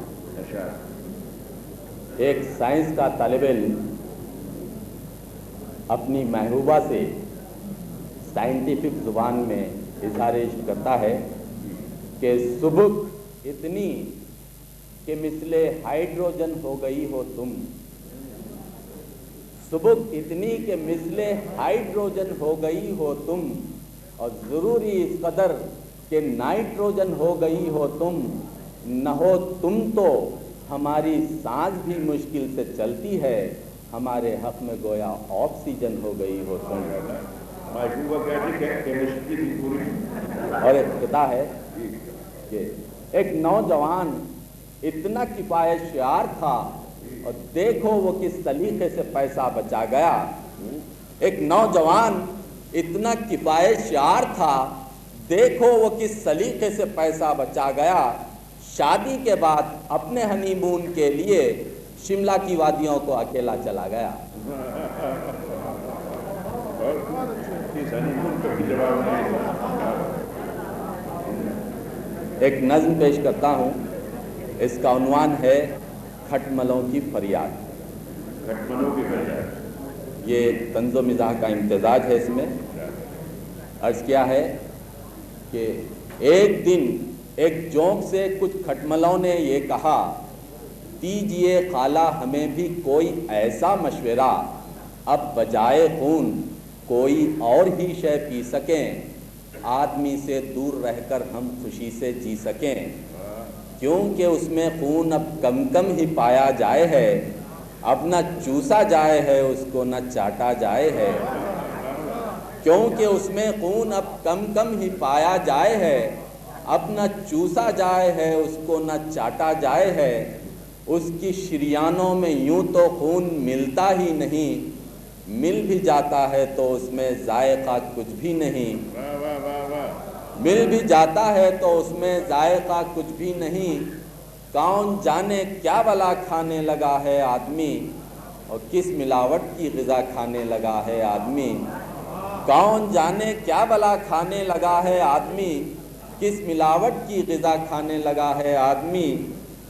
ایک سائنس کا طالب علم اپنی محبوبہ سے سائنٹیفک زبان میں اظہار عشق کرتا ہے کہ سبک اتنی کہ مثل ہائیڈروجن ہو گئی ہو تم، سبک اتنی کہ مثل ہائیڈروجن ہو گئی ہو تم، اور ضروری اس قدر کہ نائٹروجن ہو گئی ہو تم، نہ ہو تم تو ہماری سانس بھی مشکل سے چلتی ہے، ہمارے حق میں گویا آکسیجن ہو گئی ہو تم۔ اور ایک خطہ ہے کہ ایک نوجوان اتنا کفایت شعار تھا اور دیکھو وہ کس سلیقے سے پیسہ بچا گیا، ایک نوجوان اتنا کفایت شعار تھا، دیکھو وہ کس سلیقے سے پیسہ بچا گیا، شادی کے بعد اپنے ہنی مون کے لیے شملہ کی وادیوں کو اکیلا چلا گیا۔ ایک نظم پیش کرتا ہوں، اس کا عنوان ہے کھٹملوں کی فریاد۔ کھٹملوں کی فریاد، یہ طنز و مزاح کا امتزاج ہے، اس میں عرض کیا ہے کہ ایک دن ایک جونک سے کچھ کھٹملوں نے یہ کہا، دیجئے خالہ ہمیں بھی کوئی ایسا مشورہ، اب بجائے خون کوئی اور ہی شے پی سکیں، آدمی سے دور رہ کر ہم خوشی سے جی سکیں، کیونکہ اس میں خون اب کم کم ہی پایا جائے ہے، اب نہ چوسا جائے ہے اس کو نہ چاٹا جائے ہے، کیونکہ اس میں خون اب کم کم ہی پایا جائے ہے، اب نہ چوسا جائے ہے اس کو نہ چاٹا جائے ہے، اس کی شریانوں میں یوں تو خون ملتا ہی نہیں، مل بھی جاتا ہے تو اس میں ذائقہ کچھ بھی نہیں، مل بھی جاتا ہے تو اس میں ذائقہ کچھ بھی نہیں، کون جانے کیا بلا کھانے لگا ہے آدمی، اور کس ملاوٹ کی غذا کھانے لگا ہے آدمی، کون جانے کیا بلا کھانے لگا ہے آدمی، کس ملاوٹ کی غذا کھانے لگا ہے آدمی،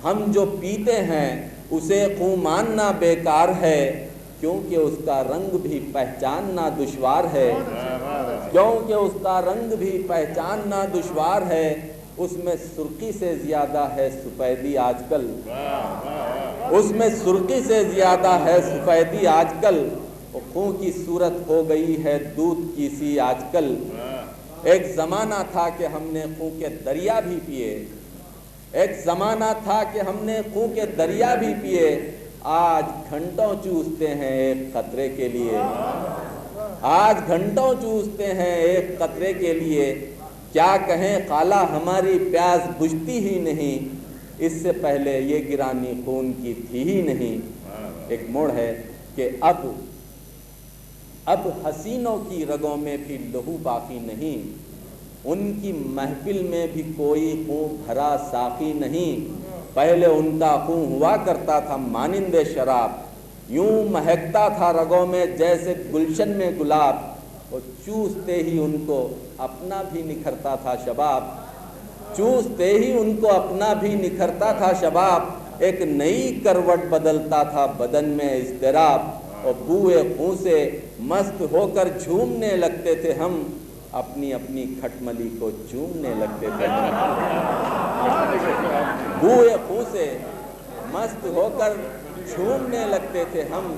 ہم جو پیتے ہیں اسے خوں ماننا بیکار ہے، کیونکہ اس کا رنگ بھی پہچاننا دشوار ہے، کیونکہ اس کا رنگ بھی پہچاننا دشوار ہے، اس میں سرخی سے زیادہ ہے سفیدی آج کل، اس میں سرخی سے زیادہ ہے سفیدی آج کل، خون کی صورت ہو گئی ہے دودھ کی سی آج کل، ایک زمانہ تھا کہ ہم نے خون کے دریا بھی پیے، ایک زمانہ تھا کہ ہم نے خون کے دریا بھی پیے، آج گھنٹوں چوستے ہیں ایک قطرے کے لیے، آج گھنٹوں چوستے ہیں ایک قطرے کے لیے، کیا کہیں خالہ ہماری پیاس بجھتی ہی نہیں، اس سے پہلے یہ گرانی خون کی تھی ہی نہیں۔ ایک موڑ ہے کہ اب حسینوں کی رگوں میں بھی لہو باقی نہیں، ان کی محفل میں بھی کوئی خون بھرا ساقی نہیں، پہلے ان کا خون ہوا کرتا تھا مانند شراب، یوں مہکتا تھا رگوں میں جیسے گلشن میں گلاب، اور چوستے ہی ان کو اپنا بھی نکھرتا تھا شباب، چوستے ہی ان کو اپنا بھی نکھرتا تھا شباب، ایک نئی کروٹ بدلتا تھا بدن میں اضطراب، اور بوئے خون سے مست ہو کر جھومنے لگتے تھے ہم، اپنی اپنی کھٹملی کو چومنے لگتے تھے بوئے خون سے مست ہو کر جھومنے لگتے تھے ہم۔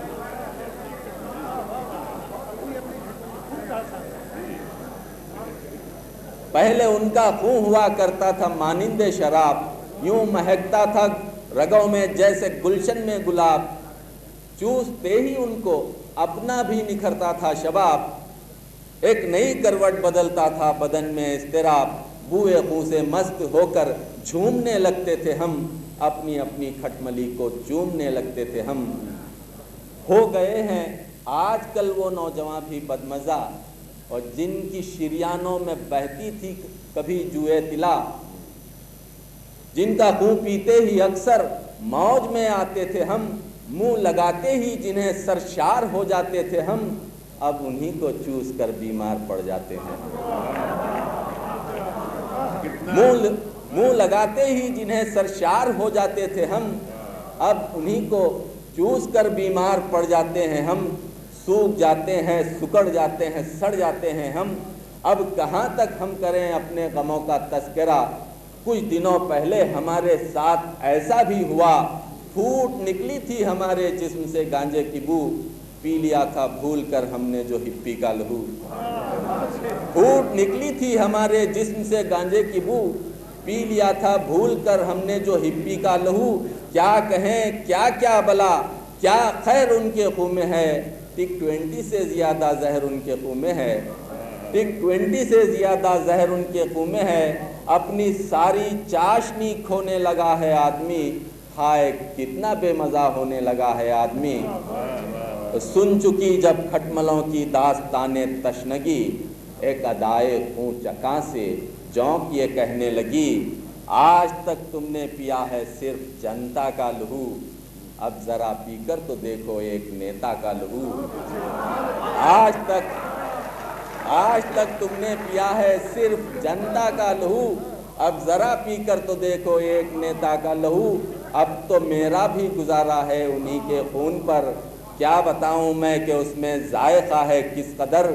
پہلے ان کا خون ہوا کرتا تھا مانند شراب، یوں مہکتا تھا رگوں میں جیسے گلشن میں گلاب، چوستے ہی ان کو اپنا بھی نکھرتا تھا شباب، ایک نئی کروٹ بدلتا تھا بدن میں اضطراب، بوئے خون سے مست ہو کر جھومنے لگتے تھے ہم، اپنی اپنی کھٹملی کو چومنے لگتے تھے ہم۔ ہو گئے ہیں آج کل وہ نوجوان بھی بدمزہ، اور جن کی شریانوں میں بہتی تھی کبھی جوئے طلا، جن کا خون پیتے ہی اکثر موج میں آتے تھے ہم، منہ لگاتے ہی جنہیں سرشار ہو جاتے تھے ہم، اب انہی کو چوس کر بیمار پڑ جاتے ہیں۔ منہ لگاتے ہی جنہیں سرشار ہو جاتے تھے ہم، اب انہی کو چوس کر بیمار پڑ جاتے ہیں ہم، سوکھ جاتے ہیں، سکڑ جاتے ہیں، سڑ جاتے ہیں ہم، اب کہاں تک ہم کریں اپنے غموں کا تذکرہ۔ کچھ دنوں پہلے ہمارے ساتھ ایسا بھی ہوا، پھوٹ نکلی تھی ہمارے جسم سے گانجے کی بو، پی لیا تھا بھول کر ہم نے جو ہپی کا لہو۔ پھوٹ نکلی تھی ہمارے جسم سے گانجے کی بو، پی لیا تھا بھول کر ہم نے جو ہپی کا لہو، کیا کہیں کیا کیا بلا، کیا خیر ان کے خون میں ہے، ٹک 20 سے زیادہ زہر ان کے خون میں ہے، ٹک 20 سے زیادہ زہر ان کے خون میں ہے، اپنی ساری چاشنی کھونے لگا ہے آدمی، ہائے کتنا بے مزہ ہونے لگا ہے آدمی۔ سن چکی جب کھٹملوں کی داستان تشنگی، ایک ادائے خون چکاں سے جونک یہ کہنے لگی، آج تک تم نے پیا ہے صرف جنتا کا لہو، اب ذرا پی کر تو دیکھو ایک نیتا کا لہو۔ آج تک تم نے پیا ہے صرف جنتا کا لہو، اب ذرا پی کر تو دیکھو ایک نیتا کا لہو، اب تو میرا بھی گزارا ہے انہی کے خون پر، کیا بتاؤں میں کہ اس میں ذائقہ ہے کس قدر،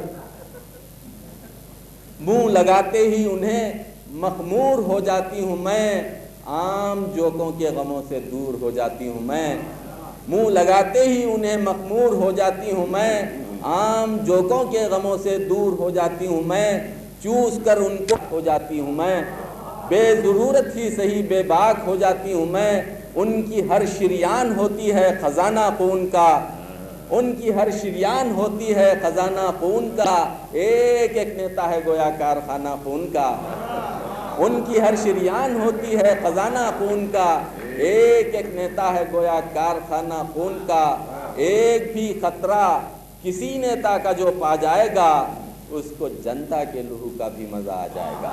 منہ لگاتے ہی انہیں مخمور ہو جاتی ہوں میں، عام جوکوں کے غموں سے دور ہو جاتی ہوں میں، منہ لگاتے ہی انہیں مخمور ہو جاتی ہوں میں، عام جوکوں کے غموں سے دور ہو جاتی ہوں میں، چوس کر ان کو ہو جاتی ہوں میں، بے ضرورت ہی صحیح بے باک ہو جاتی ہوں میں، ان کی ہر شریان ہوتی ہے خزانہ خون کا، ان کی ہر شریان ہوتی ہے خزانہ خون کا، ایک ایک نیتا ہے گویا کارخانہ خون کا، ان کی ہر شریان ہوتی ہے خزانہ خون کا، ایک ایک نیتا ہے گویا کارخانہ خون کا، ایک بھی خطرہ کسی نیتا کا جو پا جائے گا، اس کو جنتا کے لہو کا بھی مزہ آ جائے گا۔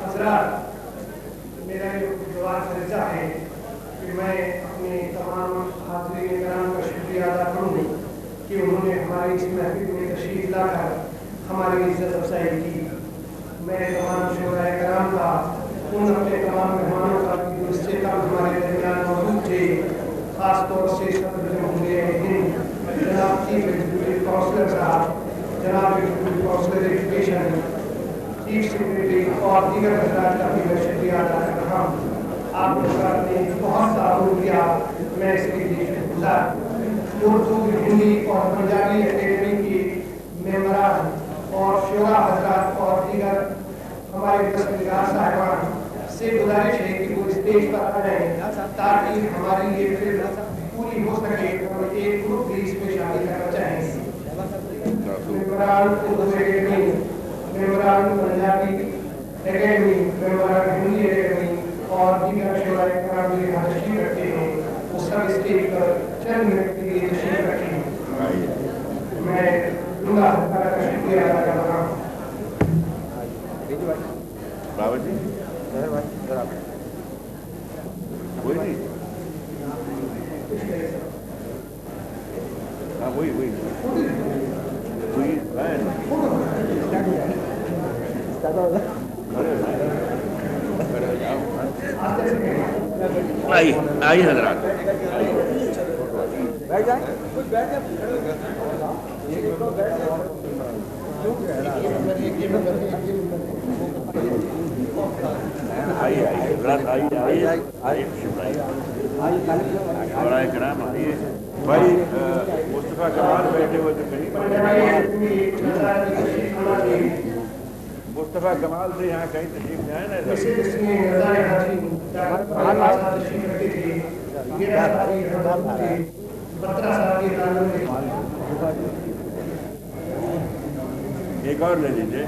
حضرات، میرا جو جواب درجہ ہے کہ میں اپنے تمام حاضرین کرام کا شکریہ ادا کروں کہ انہوں نے ہماری اس محفل میں تشریف لا کر ہماری عزت افزائی کی۔ میں تمام شعراء کرام کا، ان اپنے تمام مہمانوں کا جو اس سے کم ہمارے درمیان موجود تھے، خاص طور سے اس وقت جو ہوں گے ہند جناب چیف ایگزیکٹو کونسلر صاحب، جناب executive councillor education, chief secretary اور دیگر حضرات کا بھی میں شکریہ ادا کر رہا ہوں۔ آپ حضرات نے بہت تعاون کیا، میں اس کے لیے شکر گزار۔ اردو، ہندی اور پنجابی اکیڈمی کی ممبران اور شعراء حضرات اور دیگر ہمارے دستگار صاحبان سے گزارش ہے کہ وہ اسٹیج پر آ جائیں تاکہ ہماری یہ فلم پوری ہو سکے، اور ایک گروپ بھی اس میں شامل کرنا چاہیں۔ ممبران اردو اکیڈمی، ممبران پنجابی اکیڈمی، ممبران ہندی اکیڈمی اور دیگر شعراء کرام جو یہاں تشریف رکھتے ہیں، وہ سب اسٹیج پر चंद मिनट के लिए तशरीफ रखें। मैं अल्लाह ताला का शुक्रिया अदा कर रहा हूँ। आइए हजरात, भाई मुस्तफा कमाल बैठे हुए तो कहीं मुस्तफा कमाल से यहाँ कहीं तशरीफ नहीं आए ना। एक और ले लीजिए,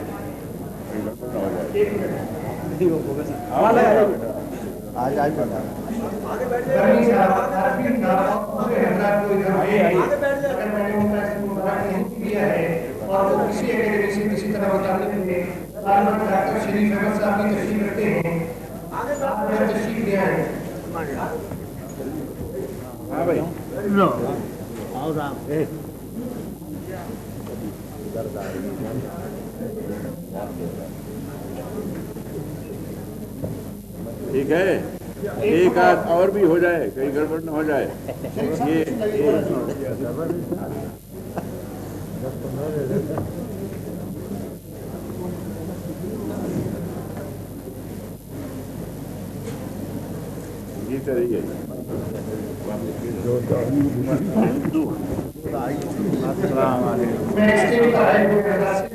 आज आज और किसी एकेडमी से किसी तरह मुताबिक में डॉक्टर शरीफ अहमद साहब की तशरीफ रखते हैं, तशरीफ ले आए। हाँ भाई आओ साहब। ठीक है, एक आध और भी हो जाए, कहीं गड़बड़ न हो जाए। ये करिए मैं इसके बताए हुए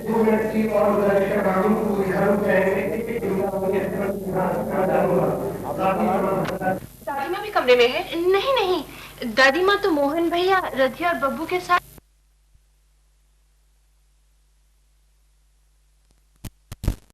2 मिनट की और गुजारिश कर रहा हूँ। दादी माँ भी कमरे में है? नहीं नहीं, दादी माँ तो मोहन भैया, रधिया और बब्बू के साथ